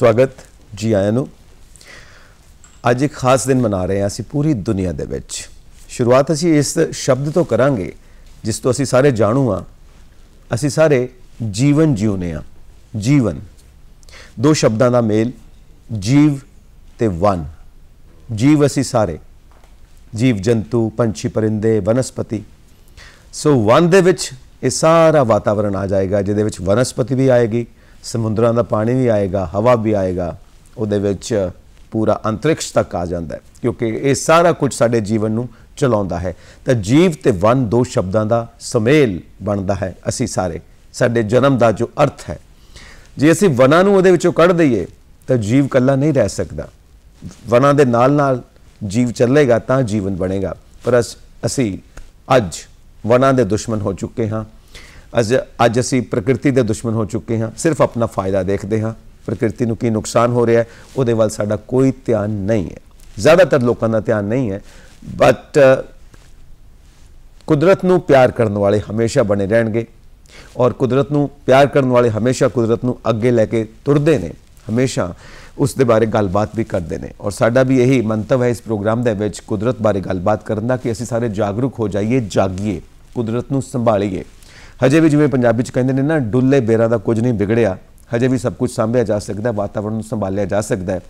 स्वागत जी आया नूं। अज एक खास दिन मना रहे हैं असी पूरी दुनिया दे विच। शुरुआत असी इस शब्द तो करांगे जिस तो असी सारे जाणू हाँ। असी सारे जीवन जिउने हाँ। जीवन दो शब्दां दा मेल, जीव ते वन। जीव असी सारे, जीव जंतु, पंछी, परिंदे, वनस्पति। सो वन दे विच ये सारा वातावरण आ जाएगा, जिहदे विच वनस्पति भी आएगी, समुद्रां दा पानी भी आएगा, हवा भी आएगा, उहदे विच पूरा अंतरिक्ष तक आ जाता है, क्योंकि ये सारा कुछ साडे जीवन नूं चलाउंदा है। तो जीव ते वन दो शब्दां दा समेल बनता है। असी सारे साडे जन्म का जो अर्थ है, जे असी वनां नूं उहदे विचों कढ दईए तो जीव कल्ला नहीं रह सकता। वनां दे नाल नाल जीव चलेगा तां जीवन बनेगा। पर असी अज वनां दे दुश्मन हो चुके हाँ। अज असी प्रकृति के दुश्मन हो चुके हाँ। सिर्फ अपना फायदा देखते हाँ। प्रकृति नूं की नुकसान हो रहा है उहदे वल साडा कोई ध्यान नहीं है। ज़्यादातर लोगों का ध्यान नहीं है। बट कुदरत नूं प्यार करने वाले हमेशा बने रहणगे और कुदरत नूं प्यार करने वाले हमेशा कुदरत नूं अगे लैके तुरदे ने, हमेशा उस दे बारे गलबात भी करते हैं। और साडा भी यही मंतव है इस प्रोग्राम दे विच कुदरत बारे गलबात करन दा कि असी सारे जागरूक हो जाइए, जागिए, कुदरत नूं संभालीए। हजे भी जिवें पंजाबी च कहंदे ने ना, डुल्ले बेरां दा कुछ नहीं बिगड़िया। हजे भी सब कुछ सांभिया जा सकता है, वातावरण नूं संभालिया जा सकता है।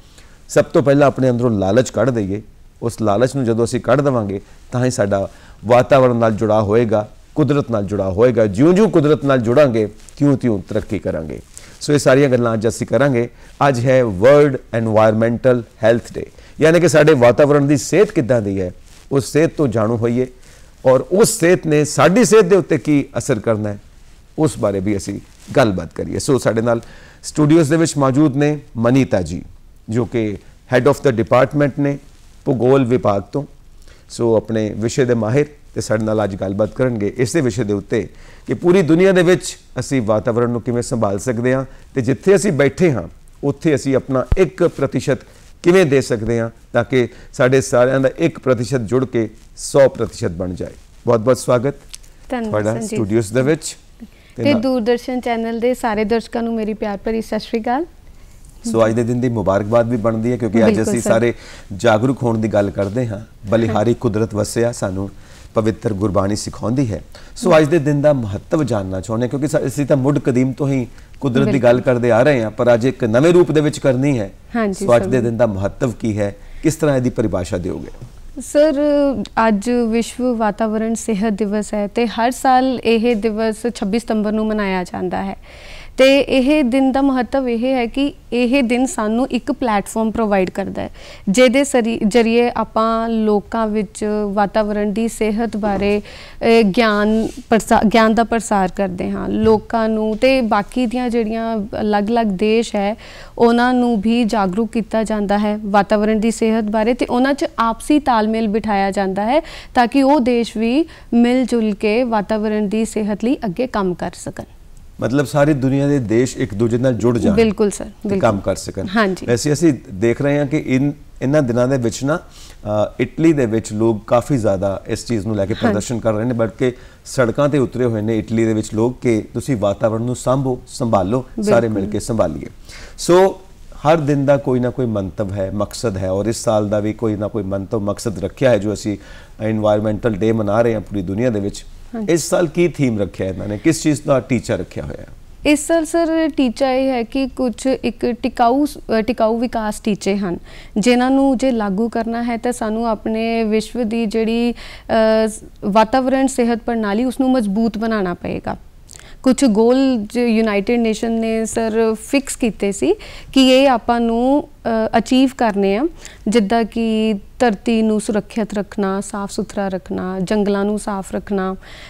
सब तो पहला अपने अंदरों लालच कढ़ दईए। उस लालच नूं जदों असीं कढ़ देवांगे तां ही साडा वातावरण नाल जुड़ाव होएगा, कुदरत नाल जुड़ाव होएगा। जिउं-जिउं कुदरत नाल जुड़ांगे त्यों-त्यों तरक्की करांगे। सो ये सारियां गल्लां अज असीं करांगे। अज है वर्ल्ड एनवायरमेंटल हैल्थ डे, यानी कि साडे वातावरण की सेहत किद्दां दी है, उस सेहत तो जाणू होइए और उस सेहत ने साडी सेहत के उत्ते की असर करना है, उस बारे भी असी गलबात करिए। सो साडे नाल स्टूडियोज़ दे विच मौजूद ने मनीता जी, जो कि हैड ऑफ द डिपार्टमेंट ने भूगोल विभाग तो। सो अपने विषय के माहिर ते साडे नाल अज गलबात करनगे इस विषय के उत्ते कि पूरी दुनिया दे विच असी वातावरण नूं किवें संभाल सकते हाँ ते जिथे असी बैठे हाँ उत्थे असी अपना 1% किवें दे सकते हैं ताकि साढ़े सारिਆਂ ਦਾ 1% जुड़ के 100% बन जाए। बहुत बहुत स्वागत तुहाडा स्टूडियोज़ दे विच ते दूरदर्शन चैनल के सारे दर्शकों को मेरी प्यार भरी सत श्री अकाल। सो अज के दिन की मुबारकबाद भी बनती है, क्योंकि अज असी सारे जागरूक होने की गल करते हाँ। बलिहारी कुदरत वसिया सानू पवित्र गुरबाणी सिखाउंदी है। सो अज के दिन का महत्व जानना चाहुंदे, क्योंकि असीं तां मुढ़ कदीम तो ही कुदरत की गल करते आ रहे हैं, पर अज एक नवे रूप दे विच करनी है। सो अज के दिन का महत्व की है, किस तरह इसकी परिभाषा दोगे? सर, अज विश्व वातावरण सेहत दिवस है तो हर साल यह दिवस 26 सितंबर को मनाया जाता है। तो यह दिन का महत्व यह है कि यह दिन सानू एक प्लेटफॉर्म प्रोवाइड करता है, जिहदे जरिए आपां लोकां विच वातावरण की सेहत बारे ज्ञान का प्रसार करते हाँ। लोकां नू ते बाकी दियां जिहड़ियां अलग अलग देश है उन्हां नू भी जागरूक किया जाता है वातावरण की सेहत बारे, ते उन्हां च आपसी तालमेल बिठाया जाता है ताकि वो देश भी मिल जुल के वातावरण की सेहत लई अगे काम कर सकन। मतलब सारी दुनिया के देश एक दूजे नाल जुड़ जाए, बिल्कुल सर, बिल्कुल काम कर सकन। हाँ जी। वैसे असी देख रहे हैं कि इन्हां दिनां दे विच ना इटली दे विच लोग काफ़ी ज़्यादा इस चीज़ नूं लैके प्रदर्शन कर रहे हैं, बल्कि सड़कों ते उतरे हुए हैं इटली दे विच लोग कि तुसीं वातावरण नूं सांभो, संभालो, सारे मिल के संभालीए। सो हर दिन का कोई ना कोई मंतव है, मकसद है, और इस साल का भी कोई ना कोई मंतव मकसद रखा है जो असी एनवायरमेंटल डे मना रहे हैं पूरी दुनिया दे विच। इस साल की थीम रखा है इन्होंने, किस चीज़ का टीचा रखा हुआ है? इस साल सर टीचा यह है कि कुछ एक टिकाऊ विकास टीचे हैं जिन्होंने जे लागू करना है तो सानू अपने विश्व की जिहड़ी वातावरण सेहत प्रणाली उसनू मजबूत बनाना पएगा। कुछ गोल जो यूनाइटेड नेशन ने सर फिक्स किए सी कि ये आपां नू अचीव करने आ, जिद्दां कि धरती नू सुरक्षित रखना, साफ सुथरा रखना, जंगलों नू साफ रखना,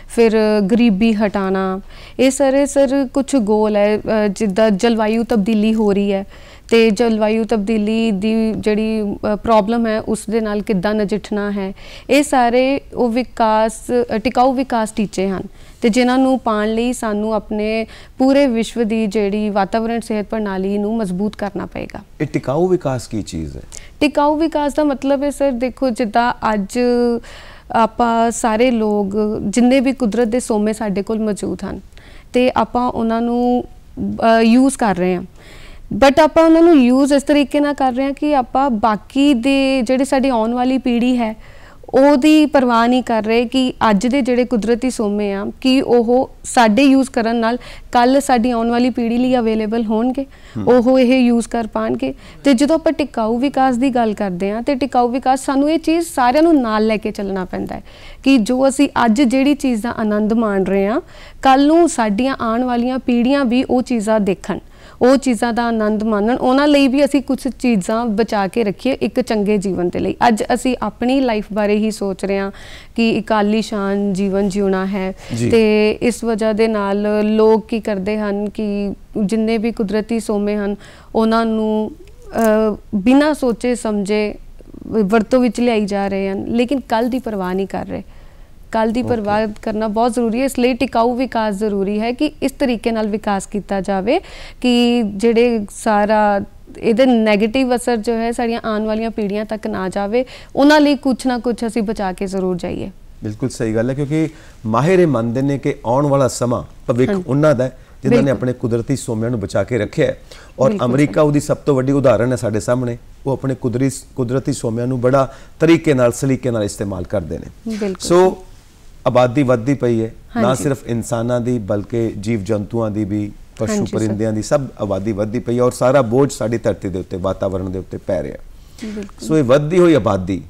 फिर गरीबी हटाना। ये सारे सर कुछ गोल है। जिद्दां जलवायु तब्दीली हो रही है तो जलवायु तब्दीली दी जिहड़ी प्रॉब्लम है उस दे नाल किद्दां नजिठना है, ये सारे वो विकास टिकाऊ विकास टीचे हैं तो जिन्होंने पाण लई सानू अपने पूरे विश्व की जिहड़ी वातावरण सेहत प्रणाली नू मजबूत करना पएगा। ये टिकाऊ विकास की चीज़ है? टिकाऊ विकास का मतलब है सर, देखो जिद्दां अज आपां सारे लोग जिन्ने भी कुदरत के सोमे साडे कोल मौजूद हैं तो आपां उन्हां नू यूज़ कर रहे हैं, ਬਟ ਆਪਾਂ ਉਹਨਾਂ ਨੂੰ ਯੂਜ਼ ਇਸ ਤਰੀਕੇ ਨਾਲ ਕਰ ਰਹੇ ਹਾਂ ਕਿ ਆਪਾਂ ਬਾਕੀ ਦੇ ਜਿਹੜੇ ਸਾਡੀ ਆਉਣ ਵਾਲੀ ਪੀੜ੍ਹੀ ਹੈ ਉਹਦੀ ਪਰਵਾਹ ਨਹੀਂ ਕਰ ਰਹੇ ਕਿ ਅੱਜ ਦੇ ਜਿਹੜੇ ਕੁਦਰਤੀ ਸੋਮੇ ਆ ਕਿ ਉਹ ਸਾਡੇ ਯੂਜ਼ ਕਰਨ ਨਾਲ ਕੱਲ ਸਾਡੀ ਆਉਣ ਵਾਲੀ ਪੀੜ੍ਹੀ ਲਈ ਅਵੇਲੇਬਲ ਹੋਣਗੇ, ਉਹ ਇਹ ਯੂਜ਼ ਕਰ ਪਾਉਣਗੇ। ਤੇ ਜਦੋਂ ਆਪਾਂ ਟਿਕਾਊ ਵਿਕਾਸ ਦੀ ਗੱਲ ਕਰਦੇ ਹਾਂ ਤੇ ਟਿਕਾਊ ਵਿਕਾਸ ਸਾਨੂੰ ਇਹ ਚੀਜ਼ ਸਾਰਿਆਂ ਨੂੰ ਨਾਲ ਲੈ ਕੇ ਚੱਲਣਾ ਪੈਂਦਾ ਹੈ ਕਿ ਜੋ ਅਸੀਂ ਅੱਜ ਜਿਹੜੀ ਚੀਜ਼ ਦਾ ਆਨੰਦ ਮਾਣ ਰਹੇ ਹਾਂ ਕੱਲ ਨੂੰ ਸਾਡੀਆਂ ਆਉਣ ਵਾਲੀਆਂ ਪੀੜ੍ਹੀਆਂ ਵੀ ਉਹ ਚੀਜ਼ਾਂ ਦੇਖਣ, ਉਹ ਚੀਜ਼ਾਂ ਦਾ ਆਨੰਦ ਮਾਣਨ, ਉਹਨਾਂ ਲਈ ਵੀ ਅਸੀਂ ਕੁਝ ਚੀਜ਼ਾਂ ਬਚਾ ਕੇ ਰੱਖੀਏ ਇੱਕ ਚੰਗੇ ਜੀਵਨ ਦੇ ਲਈ। ਅੱਜ ਅਸੀਂ ਆਪਣੀ ਲਾਈਫ ਬਾਰੇ ਹੀ ਸੋਚ ਰਹੇ ਹਾਂ ਕਿ ਇੱਕ ਆਲੀਸ਼ਾਨ ਜੀਵਨ ਜਿਉਣਾ ਹੈ ਤੇ ਇਸ ਵਜ੍ਹਾ ਦੇ ਨਾਲ ਲੋਕ ਕੀ ਕਰਦੇ ਹਨ ਕਿ ਜਿੰਨੇ ਵੀ ਕੁਦਰਤੀ ਸੋਮੇ ਹਨ ਉਹਨਾਂ ਨੂੰ ਬਿਨਾਂ ਸੋਚੇ ਸਮਝੇ ਵਰਤੋਂ ਵਿੱਚ ਲਿਆਈ ਜਾ ਰਹੇ ਹਨ, ਲੇਕਿਨ ਕੱਲ੍ਹ ਦੀ ਪਰਵਾਹ ਨਹੀਂ ਕਰ ਰਹੇ। ਕੱਲ੍ਹ ਦੀ ਪਰਵਾਹ ਕਰਨਾ ਬਹੁਤ ਜ਼ਰੂਰੀ ਹੈ, ਇਸ ਲਈ ਟਿਕਾਊ ਵਿਕਾਸ ਜ਼ਰੂਰੀ ਹੈ ਕਿ ਇਸ ਤਰੀਕੇ ਨਾਲ ਵਿਕਾਸ ਕੀਤਾ ਜਾਵੇ ਕਿ ਜਿਹੜੇ ਸਾਰਾ ਇਹਦੇ ਨੈਗੇਟਿਵ ਅਸਰ ਜੋ ਹੈ ਸਾਡੀਆਂ ਆਉਣ ਵਾਲੀਆਂ ਪੀੜ੍ਹੀਆਂ ਤੱਕ ਨਾ ਜਾਵੇ, ਉਹਨਾਂ ਲਈ ਕੁਛ ਨਾ ਕੁਛ ਅਸੀਂ ਬਚਾ ਕੇ ਜ਼ਰੂਰ ਜਾਈਏ। ਬਿਲਕੁਲ ਸਹੀ ਗੱਲ ਹੈ, ਕਿਉਂਕਿ ਮਾਹਿਰ ਇਹ ਮੰਨਦੇ ਨੇ ਕਿ ਆਉਣ ਵਾਲਾ ਸਮਾਂ ਭਵਿੱਖ ਉਹਨਾਂ ਦਾ ਜਿਨ੍ਹਾਂ ਨੇ ਆਪਣੇ ਕੁਦਰਤੀ ਸੋਮਿਆਂ ਨੂੰ ਬਚਾ ਕੇ ਰੱਖਿਆ ਹੈ। ਔਰ ਅਮਰੀਕਾ ਉਹਦੀ ਸਭ ਤੋਂ ਵੱਡੀ ਉਦਾਹਰਨ ਹੈ ਸਾਡੇ ਸਾਹਮਣੇ। ਉਹ ਆਪਣੇ ਕੁਦਰਤੀ ਸੋਮਿਆਂ ਨੂੰ ਬੜਾ ਤਰੀਕੇ ਨਾਲ ਸਲੀਕੇ ਨਾਲ ਇਸਤੇਮਾਲ ਕਰਦੇ ਨੇ। ਸੋ ਆਬਾਦੀ ਵੱਧਦੀ ਪਈ ਹੈ, ਨਾ ਸਿਰਫ ਇਨਸਾਨਾਂ ਦੀ ਬਲਕਿ ਜੀਵ ਜੰਤੂਆਂ ਦੀ ਵੀ, ਪਸ਼ੂ ਪਰਿੰਦਿਆਂ ਦੀ, ਸਭ ਆਬਾਦੀ ਵੱਧਦੀ ਪਈ ਹੈ ਔਰ ਸਾਰਾ ਬੋਝ ਸਾਡੀ ਧਰਤੀ ਦੇ ਉੱਤੇ, ਵਾਤਾਵਰਣ ਦੇ ਉੱਤੇ ਪੈ ਰਿਹਾ। ਸੋ ਇਹ ਵੱਧਦੀ ਹੋਈ ਆਬਾਦੀ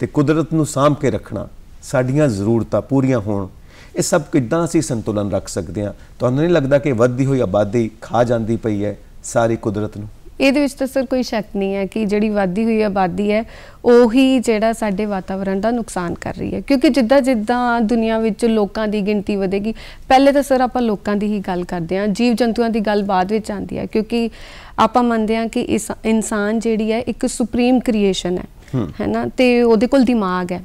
ਤੇ ਕੁਦਰਤ ਨੂੰ ਸਾਂਭ ਕੇ ਰੱਖਣਾ, ਸਾਡੀਆਂ ਜ਼ਰੂਰਤਾਂ ਪੂਰੀਆਂ ਹੋਣ, ਇਹ ਸਭ ਕਿੱਦਾਂ ਅਸੀਂ ਸੰਤੁਲਨ ਰੱਖ ਸਕਦੇ ਹਾਂ? ਤੁਹਾਨੂੰ ਨਹੀਂ ਲੱਗਦਾ ਕਿ ਵੱਧਦੀ ਹੋਈ ਆਬਾਦੀ ਖਾ ਜਾਂਦੀ ਪਈ ਹੈ ਸਾਰੀ ਕੁਦਰਤ ਨੂੰ? ਇਹਦੇ ਵਿੱਚ ਤਾਂ ਸਰ ਕੋਈ ਸ਼ੱਕ ਨਹੀਂ ਹੈ ਕਿ ਜਿਹੜੀ ਵੱਧਦੀ ਹੋਈ ਆਬਾਦੀ ਹੈ ਉਹੀ ਜਿਹੜਾ ਸਾਡੇ ਵਾਤਾਵਰਣ ਦਾ ਨੁਕਸਾਨ ਕਰ ਰਹੀ ਹੈ, ਕਿਉਂਕਿ ਜਿੱਦਾਂ ਜਿੱਦਾਂ ਦੁਨੀਆ ਵਿੱਚ ਲੋਕਾਂ ਦੀ ਗਿਣਤੀ ਵਧੇਗੀ, ਪਹਿਲੇ ਤਾਂ ਸਰ ਆਪਾਂ ਲੋਕਾਂ ਦੀ ਹੀ ਗੱਲ ਕਰਦੇ ਹਾਂ, ਜੀਵ ਜੰਤੂਆਂ ਦੀ ਗੱਲ ਬਾਅਦ ਵਿੱਚ ਆਉਂਦੀ ਹੈ, ਕਿਉਂਕਿ ਆਪਾਂ ਮੰਨਦੇ ਹਾਂ ਕਿ ਇਨਸਾਨ ਜਿਹੜੀ ਹੈ ਇੱਕ ਸੁਪਰੀਮ ਕ੍ਰੀਏਸ਼ਨ ਹੈ ਨਾ, ਤੇ ਉਹਦੇ ਕੋਲ ਦਿਮਾਗ ਹੈ,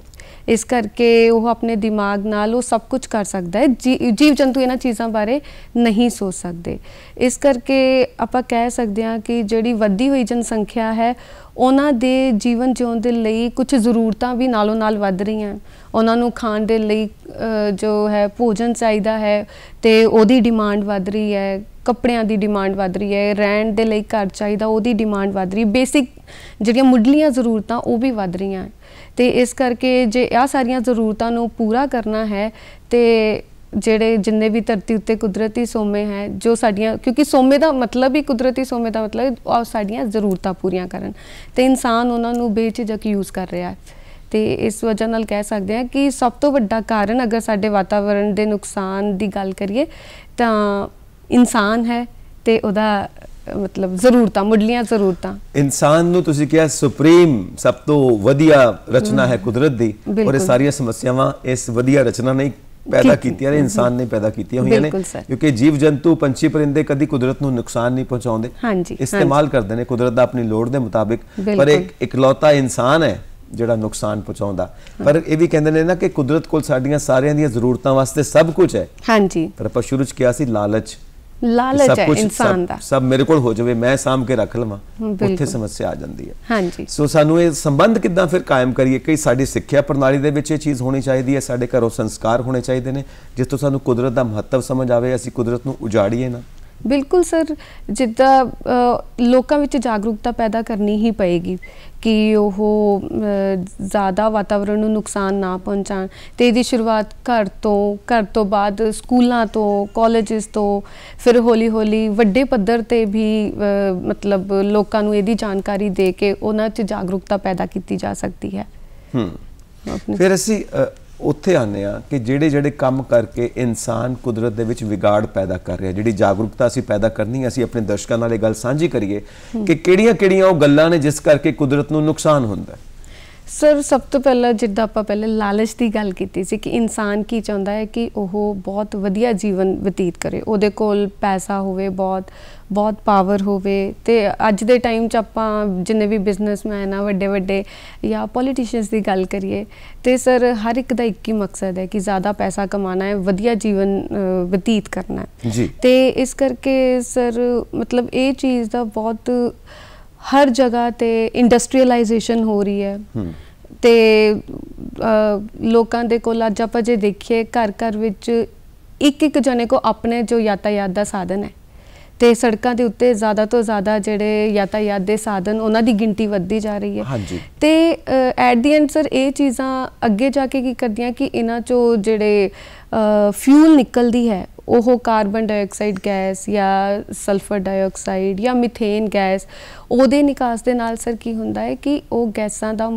ਇਸ ਕਰਕੇ ਉਹ ਆਪਣੇ ਦਿਮਾਗ ਨਾਲ ਉਹ ਸਭ ਕੁਝ ਕਰ ਸਕਦਾ ਹੈ। ਜੀਵ ਜੰਤੂ ਇਹਨਾਂ ਚੀਜ਼ਾਂ ਬਾਰੇ ਨਹੀਂ ਸੋਚ ਸਕਦੇ। ਇਸ ਕਰਕੇ ਆਪਾਂ ਕਹਿ ਸਕਦੇ ਹਾਂ ਕਿ ਜਿਹੜੀ ਵੱਧਦੀ ਹੋਈ ਜਨਸੰਖਿਆ ਹੈ ਉਹਨਾਂ ਦੇ ਜੀਵਨ ਜਿਉਣ ਦੇ ਲਈ ਕੁਝ ਜ਼ਰੂਰਤਾਂ ਵੀ ਨਾਲੋਂ ਨਾਲ ਵੱਧ ਰਹੀਆਂ। ਉਹਨਾਂ ਨੂੰ ਖਾਣ ਦੇ ਲਈ ਜੋ ਹੈ ਭੋਜਨ ਚਾਹੀਦਾ ਹੈ ਤੇ ਉਹਦੀ ਡਿਮਾਂਡ ਵੱਧ ਰਹੀ ਹੈ, ਕੱਪੜਿਆਂ ਦੀ ਡਿਮਾਂਡ ਵੱਧ ਰਹੀ ਹੈ, ਰਹਿਣ ਦੇ ਲਈ ਘਰ ਚਾਹੀਦਾ ਉਹਦੀ ਡਿਮਾਂਡ ਵੱਧ ਰਹੀ, ਬੇਸਿਕ ਜਿਹੜੀਆਂ ਮੁੱਢਲੀਆਂ ਜ਼ਰੂਰਤਾਂ ਉਹ ਵੀ ਵੱਧ ਰਹੀਆਂ। ਤੇ ਇਸ ਕਰਕੇ ਜੇ ਆਹ ਸਾਰੀਆਂ ਜ਼ਰੂਰਤਾਂ ਨੂੰ ਪੂਰਾ ਕਰਨਾ ਹੈ ਤੇ ਜਿਹੜੇ ਜਿੰਨੇ ਵੀ ਧਰਤੀ ਉੱਤੇ ਕੁਦਰਤੀ ਸੋਮੇ ਹੈ ਜੋ ਸਾਡੀਆਂ, ਕਿਉਂਕਿ ਸੋਮੇ ਦਾ ਮਤਲਬ ਹੀ, ਕੁਦਰਤੀ ਸੋਮੇ ਦਾ ਮਤਲਬ ਸਾਡੀਆਂ ਜ਼ਰੂਰਤਾਂ ਪੂਰੀਆਂ ਕਰਨ, ਤੇ ਇਨਸਾਨ ਉਹਨਾਂ ਨੂੰ ਬੇਝਿਜਕ ਯੂਜ਼ ਕਰ ਰਿਹਾ ਹੈ। ਤੇ ਇਸ ਵਜ੍ਹਾ ਨਾਲ ਕਹਿ ਸਕਦੇ ਹਾਂ ਕਿ ਸਭ ਤੋਂ ਵੱਡਾ ਕਾਰਨ ਅਗਰ ਸਾਡੇ ਵਾਤਾਵਰਣ ਦੇ ਨੁਕਸਾਨ ਦੀ ਗੱਲ ਕਰੀਏ ਤਾਂ ਇਨਸਾਨ ਹੈ ਤੇ ਉਹਦਾ ਮਤਲਬ ਜ਼ਰੂਰਤਾਂ, ਮੁੱਢਲੀਆਂ ਜ਼ਰੂਰਤਾਂ। ਇਨਸਾਨ ਨੂੰ ਤੁਸੀਂ ਕਿਹਾ ਸੁਪਰੀਮ, ਸਭ ਤੋਂ ਵਧੀਆ ਰਚਨਾ ਹੈ ਕੁਦਰਤ ਦੀ, ਔਰ ਇਹ ਸਾਰੀਆਂ ਸਮੱਸਿਆਵਾਂ ਇਸ ਵਧੀਆ ਰਚਨਾ ਨਹੀਂ ਪੈਦਾ ਕੀਤੀਆਂ ਨੇ, ਇਨਸਾਨ ਨੇ ਪੈਦਾ ਕੀਤੀਆਂ ਹੋਈਆਂ ਨੇ, ਕਿਉਂਕਿ ਜੀਵ ਜੰਤੂ, ਪੰਛੀ ਪਰਿੰਦੇ ਕਦੀ ਕੁਦਰਤ ਨੂੰ ਨੁਕਸਾਨ ਨਹੀਂ ਪਹੁੰਚਾਉਂਦੇ, ਇਸਤੇਮਾਲ ਕਰਦੇ ਨੇ ਕੁਦਰਤ ਦਾ ਆਪਣੀ ਲੋੜ ਦੇ ਮੁਤਾਬਿਕ, ਪਰ ਇੱਕ ਇਕਲੌਤਾ ਇਨਸਾਨ ਹੈ ਜਿਹੜਾ ਨੁਕਸਾਨ ਪਹੁੰਚਾਉਂਦਾ। ਪਰ ਇਹ ਵੀ ਕਹਿੰਦੇ ਨੇ ਨਾ ਕਿ ਕੁਦਰਤ ਕੋਲ ਸਾਡੀਆਂ ਸਾਰਿਆਂ ਦੀਆਂ ਜ਼ਰੂਰਤਾਂ ਵਾਸਤੇ ਸਭ ਕੁਝ ਹੈ, ਪਰ ਆਪਾਂ ਸ਼ੁਰੂ 'ਚ ਕਿਹਾ ਸੀ ਲਾਲਚ ਹੈ ਇਨਸਾਨ ਦਾ, ਸਭ ਮੇਰੇ ਕੋਲ ਹੋ ਜਾਵੇ, ਮੈਂ ਸਾਂਭ ਕੇ ਰੱਖ ਲਵਾਂ, ਉੱਥੇ ਸਮੱਸਿਆ ਆ ਜਾਂਦੀ ਹੈ। ਸੋ ਸਾਨੂੰ ਇਹ ਸੰਬੰਧ ਕਿੱਦਾਂ ਫਿਰ ਕਾਇਮ ਕਰੀਏ ਕਿ ਸਾਡੀ ਸਿੱਖਿਆ ਪ੍ਰਣਾਲੀ ਦੇ ਵਿੱਚ ਇਹ ਚੀਜ਼ ਹੋਣੀ ਚਾਹੀਦੀ ਹੈ, ਸਾਡੇ ਘਰੋਂ ਸੰਸਕਾਰ ਹੋਣੇ ਚਾਹੀਦੇ ਨੇ ਜਿਸ ਤੋਂ ਸਾਨੂੰ ਕੁਦਰਤ ਦਾ ਮਹੱਤਵ ਸਮਝ ਆਵੇ, ਅਸੀਂ ਕੁਦਰਤ ਨੂੰ ਉਜਾੜੀਏ ਨਾ। ਬਿਲਕੁਲ ਸਰ, ਜਿੱਦਾਂ ਲੋਕਾਂ ਵਿੱਚ ਜਾਗਰੂਕਤਾ ਪੈਦਾ ਕਰਨੀ ਹੀ ਪਏਗੀ ਕਿ ਉਹ ਜ਼ਿਆਦਾ ਵਾਤਾਵਰਣ ਨੂੰ ਨੁਕਸਾਨ ਨਾ ਪਹੁੰਚਾਉਣ, ਅਤੇ ਇਹਦੀ ਸ਼ੁਰੂਆਤ ਘਰ ਤੋਂ ਬਾਅਦ ਸਕੂਲਾਂ ਤੋਂ, ਕਾਲਜਿਸ ਤੋਂ, ਫਿਰ ਹੌਲੀ ਹੌਲੀ ਵੱਡੇ ਪੱਧਰ 'ਤੇ ਵੀ ਮਤਲਬ ਲੋਕਾਂ ਨੂੰ ਇਹਦੀ ਜਾਣਕਾਰੀ ਦੇ ਕੇ ਉਹਨਾਂ 'ਚ ਜਾਗਰੂਕਤਾ ਪੈਦਾ ਕੀਤੀ ਜਾ ਸਕਦੀ ਹੈ। ਫਿਰ ਅਸੀਂ ਉੱਥੇ ਆਉਂਦੇ ਹਾਂ ਕਿ ਜਿਹੜੇ ਕੰਮ ਕਰਕੇ ਇਨਸਾਨ ਕੁਦਰਤ ਦੇ ਵਿੱਚ ਵਿਗਾੜ ਪੈਦਾ ਕਰ ਰਿਹਾ, ਜਿਹੜੀ ਜਾਗਰੂਕਤਾ ਅਸੀਂ ਪੈਦਾ ਕਰਨੀ ਹੈ, ਅਸੀਂ ਆਪਣੇ ਦਰਸ਼ਕਾਂ ਨਾਲ ਇਹ ਗੱਲ ਸਾਂਝੀ ਕਰੀਏ ਕਿ ਕਿਹੜੀਆਂ ਉਹ ਗੱਲਾਂ ਨੇ ਜਿਸ ਕਰਕੇ ਕੁਦਰਤ ਨੂੰ ਨੁਕਸਾਨ ਹੁੰਦਾ। ਸਰ ਸਭ ਤੋਂ ਪਹਿਲਾਂ ਜਿੱਦਾਂ ਆਪਾਂ ਪਹਿਲੇ ਲਾਲਚ ਦੀ ਗੱਲ ਕੀਤੀ ਸੀ ਕਿ ਇਨਸਾਨ ਕੀ ਚਾਹੁੰਦਾ ਹੈ ਕਿ ਉਹ ਬਹੁਤ ਵਧੀਆ ਜੀਵਨ ਬਤੀਤ ਕਰੇ, ਉਹਦੇ ਕੋਲ ਪੈਸਾ ਹੋਵੇ, ਬਹੁਤ ਪਾਵਰ ਹੋਵੇ। ਅਤੇ ਅੱਜ ਦੇ ਟਾਈਮ 'ਚ ਆਪਾਂ ਜਿੰਨੇ ਵੀ ਬਿਜ਼ਨਸਮੈਨ ਆ ਵੱਡੇ ਜਾਂ ਪੋਲੀਟੀਸ਼ੀਅਨਸ ਦੀ ਗੱਲ ਕਰੀਏ ਅਤੇ ਸਰ ਹਰ ਇੱਕ ਦਾ ਇੱਕ ਹੀ ਮਕਸਦ ਹੈ ਕਿ ਜ਼ਿਆਦਾ ਪੈਸਾ ਕਮਾਉਣਾ ਹੈ, ਵਧੀਆ ਜੀਵਨ ਬਤੀਤ ਕਰਨਾ ਹੈ ਜੀ। ਅਤੇ ਇਸ ਕਰਕੇ ਸਰ ਮਤਲਬ ਇਹ ਚੀਜ਼ ਦਾ ਬਹੁਤ ਹਰ ਜਗ੍ਹਾ 'ਤੇ ਇੰਡਸਟਰੀਅਲਾਈਜੇਸ਼ਨ ਹੋ ਰਹੀ ਹੈ ਅਤੇ ਲੋਕਾਂ ਦੇ ਕੋਲ ਅੱਜ ਆਪਾਂ ਜੇ ਦੇਖੀਏ ਘਰ ਵਿੱਚ ਇੱਕ ਜਣੇ ਕੋ ਆਪਣੇ ਜੋ ਯਾਤਾਯਾਤ ਦਾ ਸਾਧਨ ਹੈ ਤੇ ਸੜਕਾਂ ਦੇ ਉੱਤੇ ਜ਼ਿਆਦਾ ਤੋਂ ਜ਼ਿਆਦਾ ਜਿਹੜੇ ਯਾਤਾਯਾਤ ਦੇ ਸਾਧਨ ਉਹਨਾਂ ਦੀ ਗਿਣਤੀ ਵੱਧਦੀ ਜਾ ਰਹੀ ਹੈ। ਹਾਂਜੀ। ਤੇ ਐਟ ਦੀ ਐਂਡ ਸਰ ਇਹ ਚੀਜ਼ਾਂ ਅੱਗੇ ਜਾ ਕੇ ਕੀ ਕਰਦੀਆਂ ਕਿ ਇਹਨਾਂ ਚੋਂ ਜਿਹੜੇ ਫਿਊਲ ਨਿਕਲਦੀ ਹੈ ਉਹ ਕਾਰਬਨ ਡਾਈਆਕਸਾਈਡ ਗੈਸ ਜਾਂ ਸਲਫਰ ਡਾਈਆਕਸਾਈਡ ਜਾਂ ਮਿਥੇਨ ਗੈਸ, ਉਹਦੇ ਨਿਕਾਸ ਦੇ ਨਾਲ ਸਰ ਕੀ ਹੁੰਦਾ ਹੈ ਕਿ ਉਹ ਗੈਸਾਂ ਦਾ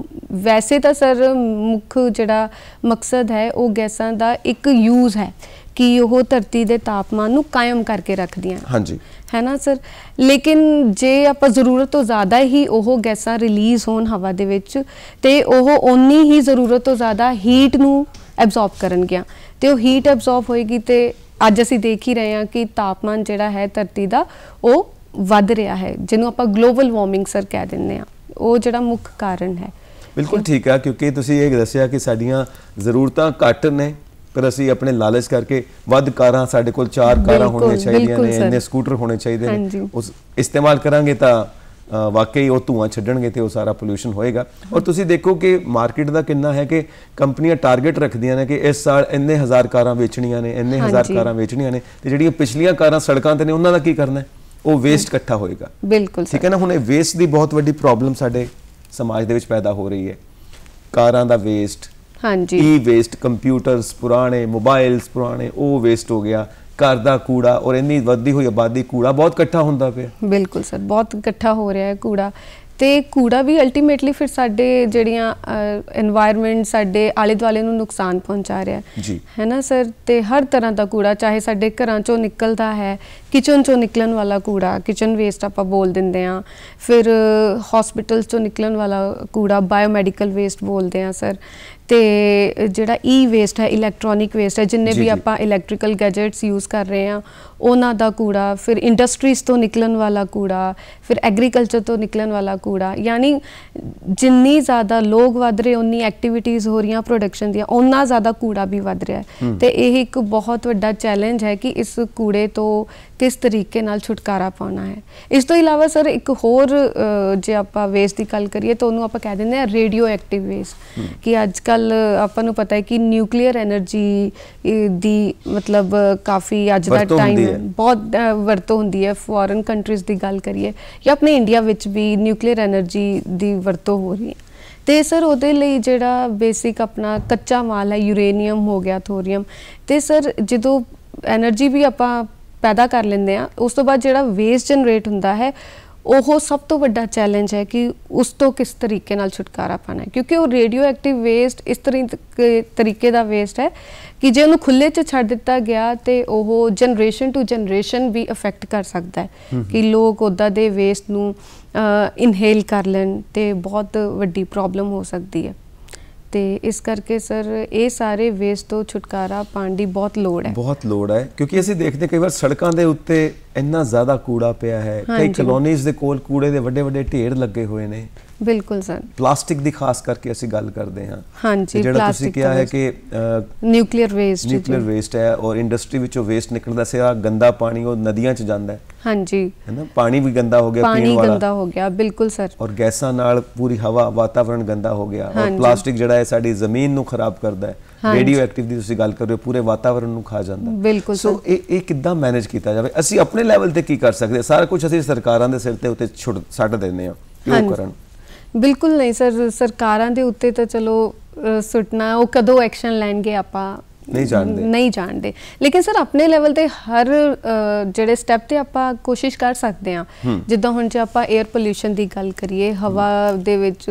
ਵੈਸੇ ਤਾਂ ਸਰ ਮੁੱਖ ਜਿਹੜਾ ਮਕਸਦ ਹੈ ਉਹ ਗੈਸਾਂ ਦਾ ਇੱਕ ਯੂਜ਼ ਹੈ ਕਿ ਉਹ ਧਰਤੀ ਦੇ ਤਾਪਮਾਨ ਨੂੰ ਕਾਇਮ ਕਰਕੇ ਰੱਖਦੀਆਂ। ਹਾਂਜੀ, ਹੈ ਨਾ ਸਰ। ਲੇਕਿਨ ਜੇ ਆਪਾਂ ਜ਼ਰੂਰਤ ਤੋਂ ਜ਼ਿਆਦਾ ਹੀ ਉਹ ਗੈਸਾਂ ਰਿਲੀਜ਼ ਹੋਣ ਹਵਾ ਦੇ ਵਿੱਚ ਤੇ ਉਹ ਓਨੀ ਹੀ ਜ਼ਰੂਰਤ ਤੋਂ ਜ਼ਿਆਦਾ ਹੀਟ ਨੂੰ ਐਬਜ਼ੌਰਬ ਕਰਨਗੀਆਂ ਤੇ ਉਹ ਹੀਟ ਐਬਜ਼ੌਰਬ ਹੋਏਗੀ ਤੇ ਅੱਜ ਅਸੀਂ ਦੇਖ ਹੀ ਰਹੇ ਹਾਂ ਕਿ ਤਾਪਮਾਨ ਜਿਹੜਾ ਹੈ ਧਰਤੀ ਦਾ ਉਹ ਵੱਧ ਰਿਹਾ ਹੈ, ਜਿਹਨੂੰ ਆਪਾਂ ਗਲੋਬਲ ਵਾਰਮਿੰਗ ਸਰ ਕਹਿ ਦਿੰਦੇ ਹਾਂ। ਉਹ ਜਿਹੜਾ ਮੁੱਖ ਕਾਰਨ ਹੈ। ਬਿਲਕੁਲ ਠੀਕ ਹੈ, ਕਿਉਂਕਿ ਤੁਸੀਂ ਇਹ ਦੱਸਿਆ ਕਿ ਸਾਡੀਆਂ ਜ਼ਰੂਰਤਾਂ ਘੱਟ ਨੇ ਪਰ ਅਸੀਂ ਆਪਣੇ ਲਾਲਚ ਕਰਕੇ ਵੱਧ ਕਾਰਾਂ, ਸਾਡੇ ਕੋਲ 4 ਕਾਰਾਂ ਹੋਣੀਆਂ ਚਾਹੀਦੀਆਂ ਨੇ, ਇੰਨੇ ਸਕੂਟਰ ਹੋਣੇ ਚਾਹੀਦੇ ਨੇ, ਉਸ ਇਸਤੇਮਾਲ ਕਰਾਂਗੇ ਤਾਂ ਵਾਕਈ ਉਹ ਧੂਆਂ ਛੱਡਣਗੇ ਤੇ ਉਹ ਸਾਰਾ ਪੋਲਿਊਸ਼ਨ ਹੋਏਗਾ। ਔਰ ਤੁਸੀਂ ਦੇਖੋ ਕਿ ਮਾਰਕੀਟ ਦਾ ਕਿੰਨਾ ਹੈ ਕਿ ਕੰਪਨੀਆਂ ਟਾਰਗੇਟ ਰੱਖਦੀਆਂ ਨੇ ਕਿ ਇਸ ਸਾਲ ਇੰਨੇ ਹਜ਼ਾਰ ਕਾਰਾਂ ਵੇਚਣੀਆਂ ਨੇ, ਇੰਨੇ ਹਜ਼ਾਰ ਕਾਰਾਂ ਵੇਚਣੀਆਂ ਨੇ, ਤੇ ਜਿਹੜੀਆਂ ਪਿਛਲੀਆਂ ਕਾਰਾਂ ਸੜਕਾਂ ਤੇ ਨੇ ਉਹਨਾਂ ਦਾ ਕੀ ਕਰਨਾ ਹੈ? ਉਹ ਵੇਸਟ ਇਕੱਠਾ ਹੋਏਗਾ। ਬਿਲਕੁਲ ਠੀਕ ਹੈ ਨਾ। ਹੁਣ ਇਹ ਵੇਸਟ ਦੀ ਬਹੁਤ ਵੱਡੀ ਪ੍ਰੋਬਲਮ ਸਾਡੇ ਸਮਾਜ ਦੇ ਵਿੱਚ ਪੈਦਾ ਹੋ ਰਹੀ ਹੈ। ਕਾਰਾਂ ਦਾ ਵੇਸਟ, ਹਾਂਜੀ, ਈ ਵੇਸਟ, ਕੰਪਿਊਟਰਸ ਪੁਰਾਣੇ, ਮੋਬਾਈਲਸ ਪੁਰਾਣੇ, ਉਹ ਵੇਸਟ ਹੋ ਗਿਆ। ਘਰ ਦਾ ਕੂੜਾ, ਔਰ ਇੰਨੀ ਵੱਧਦੀ ਹੋਈ ਆਬਾਦੀ, ਕੂੜਾ ਬਹੁਤ ਇਕੱਠਾ ਹੁੰਦਾ ਪਿਆ। ਬਿਲਕੁਲ ਸਰ, ਬਹੁਤ ਇਕੱਠਾ ਹੋ ਰਿਹਾ ਹੈ ਕੂੜਾ। ਤੇ ਕੂੜਾ ਵੀ ਅਲਟੀਮੇਟਲੀ ਫਿਰ ਸਾਡੇ ਜਿਹੜੀਆਂ এনवायरमेंट ਸਾਡੇ ਆਲੇ ਦੁਆਲੇ ਨੂੰ ਨੁਕਸਾਨ ਪਹੁੰਚਾ ਰਿਹਾ ਹੈ ਨਾ ਸਰ। ਤੇ ਹਰ ਤਰ੍ਹਾਂ ਦਾ ਕੂੜਾ, ਚਾਹੇ ਸਾਡੇ ਘਰਾਂ ਚੋਂ ਨਿਕਲਦਾ ਹੈ, ਕਿਚਨ ਚੋਂ ਨਿਕਲਣ ਵਾਲਾ ਕੂੜਾ, ਕਿਚਨ ਵੇਸਟ ਆਪਾਂ ਬੋਲ ਦਿੰਦੇ ਹਾਂ, ਫਿਰ ਹਸਪੀਟਲਸ ਚੋਂ ਨਿਕਲਣ ਵਾਲਾ ਕੂੜਾ ਬਾਇਓਮੈਡੀਕਲ ਵੇਸਟ ਬੋਲਦੇ ਹਾਂ ਸਰ। ਤੇ ਜਿਹੜਾ ਈ ਵੇਸਟ ਹੈ, ਇਲੈਕਟ੍ਰੋਨਿਕ ਵੇਸਟ ਹੈ, ਜਿੰਨੇ ਵੀ ਆਪਾਂ ਇਲੈਕਟ੍ਰੀਕਲ ਗੈਜਟਸ ਯੂਜ਼ ਕਰ ਰਹੇ ਹਾਂ ਉਹਨਾਂ ਦਾ ਕੂੜਾ, ਫਿਰ ਇੰਡਸਟਰੀਜ਼ ਤੋਂ ਨਿਕਲਣ ਵਾਲਾ ਕੂੜਾ, ਫਿਰ ਐਗਰੀਕਲਚਰ ਤੋਂ ਨਿਕਲਣ ਵਾਲਾ ਕੂੜਾ। ਯਾਨੀ ਜਿੰਨੀ ਜ਼ਿਆਦਾ ਲੋਕ ਵੱਧ ਰਹੇ ਉਨੀ ਐਕਟੀਵਿਟੀਜ਼ ਹੋ ਰਹੀਆਂ ਪ੍ਰੋਡਕਸ਼ਨ ਦੀਆਂ, ਓਨਾ ਜ਼ਿਆਦਾ ਕੂੜਾ ਵੀ ਵੱਧ ਰਿਹਾ ਹੈ। ਤੇ ਇਹ ਇੱਕ ਬਹੁਤ ਵੱਡਾ ਚੈਲੰਜ ਹੈ ਕਿ ਇਸ ਕੂੜੇ ਤੋਂ ਕਿਸ ਤਰੀਕੇ ਨਾਲ ਛੁਟਕਾਰਾ ਪਾਉਣਾ ਹੈ। ਇਸ ਤੋਂ ਇਲਾਵਾ ਸਰ ਇੱਕ ਹੋਰ ਜੇ ਆਪਾਂ ਵੇਸਟ ਦੀ ਗੱਲ ਕਰੀਏ ਤਾਂ ਉਹਨੂੰ ਆਪਾਂ ਕਹਿ ਦਿੰਦੇ ਹਾਂ ਰੇਡੀਓ ਐਕਟਿਵ ਵੇਸਟ। ਕਿ ਅੱਜ ਕੱਲ੍ਹ ਆਪਾਂ ਨੂੰ ਪਤਾ ਹੈ ਕਿ ਨਿਊਕਲੀਅਰ ਐਨਰਜੀ ਦੀ ਮਤਲਬ ਕਾਫੀ ਅੱਜ ਦਾ ਟਾਈਮ ਬਹੁਤ ਵਰਤੋਂ ਹੁੰਦੀ ਹੈ। ਫੋਰਨ ਕੰਟਰੀਜ਼ ਦੀ ਗੱਲ ਕਰੀਏ ਜਾਂ ਆਪਣੇ ਇੰਡੀਆ ਵਿੱਚ ਵੀ ਨਿਊਕਲੀਅਰ ਐਨਰਜੀ ਦੀ ਵਰਤੋਂ ਹੋ ਰਹੀ ਹੈ। ਤੇ ਸਰ ਉਹਦੇ ਲਈ ਜਿਹੜਾ ਬੇਸਿਕ ਆਪਣਾ ਕੱਚਾ ਮਾਲ ਹੈ, ਯੂਰੇਨੀਅਮ ਹੋ ਗਿਆ, ਥੋਰੀਅਮ, ਤੇ ਸਰ ਜਦੋਂ ਐਨਰਜੀ ਵੀ ਆਪਾਂ ਪੈਦਾ ਕਰ ਲੈਂਦੇ ਹਾਂ ਉਸ ਤੋਂ ਬਾਅਦ ਜਿਹੜਾ ਵੇਸਟ ਜਨਰੇਟ ਹੁੰਦਾ ਹੈ ਉਹ ਸਭ ਤੋਂ ਵੱਡਾ ਚੈਲੰਜ ਹੈ ਕਿ ਉਸ ਤੋਂ ਕਿਸ ਤਰੀਕੇ ਨਾਲ ਛੁਟਕਾਰਾ ਪਾਉਣਾ ਹੈ। ਕਿਉਂਕਿ ਉਹ ਰੇਡੀਓ ਐਕਟਿਵ ਵੇਸਟ ਇਸ ਤਰੀਕੇ ਦਾ ਵੇਸਟ ਹੈ ਕਿ ਜੇ ਉਹਨੂੰ ਖੁੱਲ੍ਹੇ 'ਚ ਛੱਡ ਦਿੱਤਾ ਗਿਆ ਤੇ ਉਹ ਜਨਰੇਸ਼ਨ ਟੂ ਜਨਰੇਸ਼ਨ ਵੀ ਅਫੈਕਟ ਕਰ ਸਕਦਾ ਹੈ ਕਿ ਲੋਕ ਉੱਦਾਂ ਦੇ ਵੇਸਟ ਨੂੰ ਇਨਹੇਲ ਕਰ ਲੈਣ ਤੇ ਬਹੁਤ ਵੱਡੀ ਪ੍ਰੋਬਲਮ ਹੋ ਸਕਦੀ ਹੈ। ਤੇ ਇਸ ਕਰਕੇ ਸਰ ਇਹ ਸਾਰੇ ਵੇਸਟ ਤੋਂ ਛੁਟਕਾਰਾ ਪਾਉਣ ਦੀ ਬਹੁਤ ਲੋੜ ਹੈ, ਬਹੁਤ ਲੋੜ ਹੈ। ਕਿਉਂਕਿ ਅਸੀਂ ਦੇਖਦੇ ਕਈ ਵਾਰ ਸੜਕਾਂ ਦੇ ਉੱਤੇ ਇੰਨਾ ਜ਼ਿਆਦਾ ਕੂੜਾ ਪਿਆ ਹੈ, ਕਈ ਕਲੋਨੀਜ਼ ਦੇ ਕੋਲ ਕੂੜੇ ਦੇ ਵੱਡੇ ਵੱਡੇ ਢੇਰ ਲੱਗੇ ਹੋਏ ਨੇ। ਬਿਲਕੁਲ ਸਰ। ਪਲਾਸਟਿਕ ਦੀ ਖਾਸ ਕਰਕੇ ਅਸੀਂ ਗੱਲ ਕਰਦੇ ਹਾਂ। ਹਾਂਜੀ, ਜਿਹੜਾ ਤੁਸੀਂ ਕਿਹਾ ਹੈ ਕਿ ਨਿਊਕਲੀਅਰ ਵੇਸਟ ਹੈ ਔਰ ਇੰਡਸਟਰੀ ਵਿੱਚੋਂ ਵੇਸਟ ਨਿਕਲਦਾ ਸੀਗਾ, ਗੰਦਾ ਪਾਣੀ ਉਹ ਨਦੀਆਂ 'ਚ ਜਾਂਦਾ ਹੈ। ਹਾਂਜੀ, ਹੈ ਨਾ। ਪਾਣੀ ਵੀ ਗੰਦਾ ਹੋ ਗਿਆ, ਪਾਣੀ ਗੰਦਾ ਹੋ ਗਿਆ। ਬਿਲਕੁਲ ਸਰ। ਔਰ ਗੈਸਾਂ ਨਾਲ ਪੂਰੀ ਹਵਾ, ਵਾਤਾਵਰਣ ਗੰਦਾ ਹੋ ਗਿਆ। ਔਰ ਪਲਾਸਟਿਕ ਜਿਹੜਾ ਹੈ ਸਾਡੀ ਜ਼ਮੀਨ ਨੂੰ ਖਰਾਬ ਕਰਦਾ ਹੈ। ਰੇਡੀਓ ਐਕਟਿਵ ਦੀ ਤੁਸੀਂ ਗੱਲ ਕਰ ਰਹੇ ਹੋ, ਪੂਰੇ ਵਾਤਾਵਰਣ ਨੂੰ ਖਾ ਜਾਂਦਾ। ਬਿਲਕੁਲ ਸਰ। ਸੋ ਇਹ ਕਿੱਦਾਂ ਮੈਨੇਜ ਕੀਤਾ ਜਾਵੇ? ਅਸੀਂ ਆਪਣੇ ਲੈਵਲ ਤੇ ਕੀ ਕਰ ਸਕਦੇ? ਸਾਰਾ ਕੁਝ ਅਸੀਂ ਸਰਕਾਰਾਂ ਦੇ ਸਿਰ ਤੇ ਉੱਤੇ ਛੱਡ ਦਿੰਦੇ ਹਾਂ ਕਿ ਉਹ ਕਰਨ। ਬਿਲਕੁਲ ਨਹੀਂ ਸਰ, ਸਰਕਾਰਾਂ ਦੇ ਉੱਤੇ ਤਾਂ ਚਲੋ ਸੁੱਟਣਾ, ਉਹ ਕਦੋਂ ਐਕਸ਼ਨ ਲੈਣਗੇ ਆਪਾਂ ਨਹੀਂ ਜਾਣਦੇ। ਲੇਕਿਨ ਸਰ ਆਪਣੇ ਲੈਵਲ ਤੇ ਹਰ ਜਿਹੜੇ ਸਟੈਪ ਤੇ ਆਪਾਂ ਕੋਸ਼ਿਸ਼ ਕਰ ਸਕਦੇ ਹਾਂ। ਜਿੱਦਾਂ ਹੁਣ ਜੇ ਆਪਾਂ 에ਅਰ ਪੋਲਿਊਸ਼ਨ ਦੀ ਗੱਲ ਕਰੀਏ, ਹਵਾ ਦੇ ਵਿੱਚ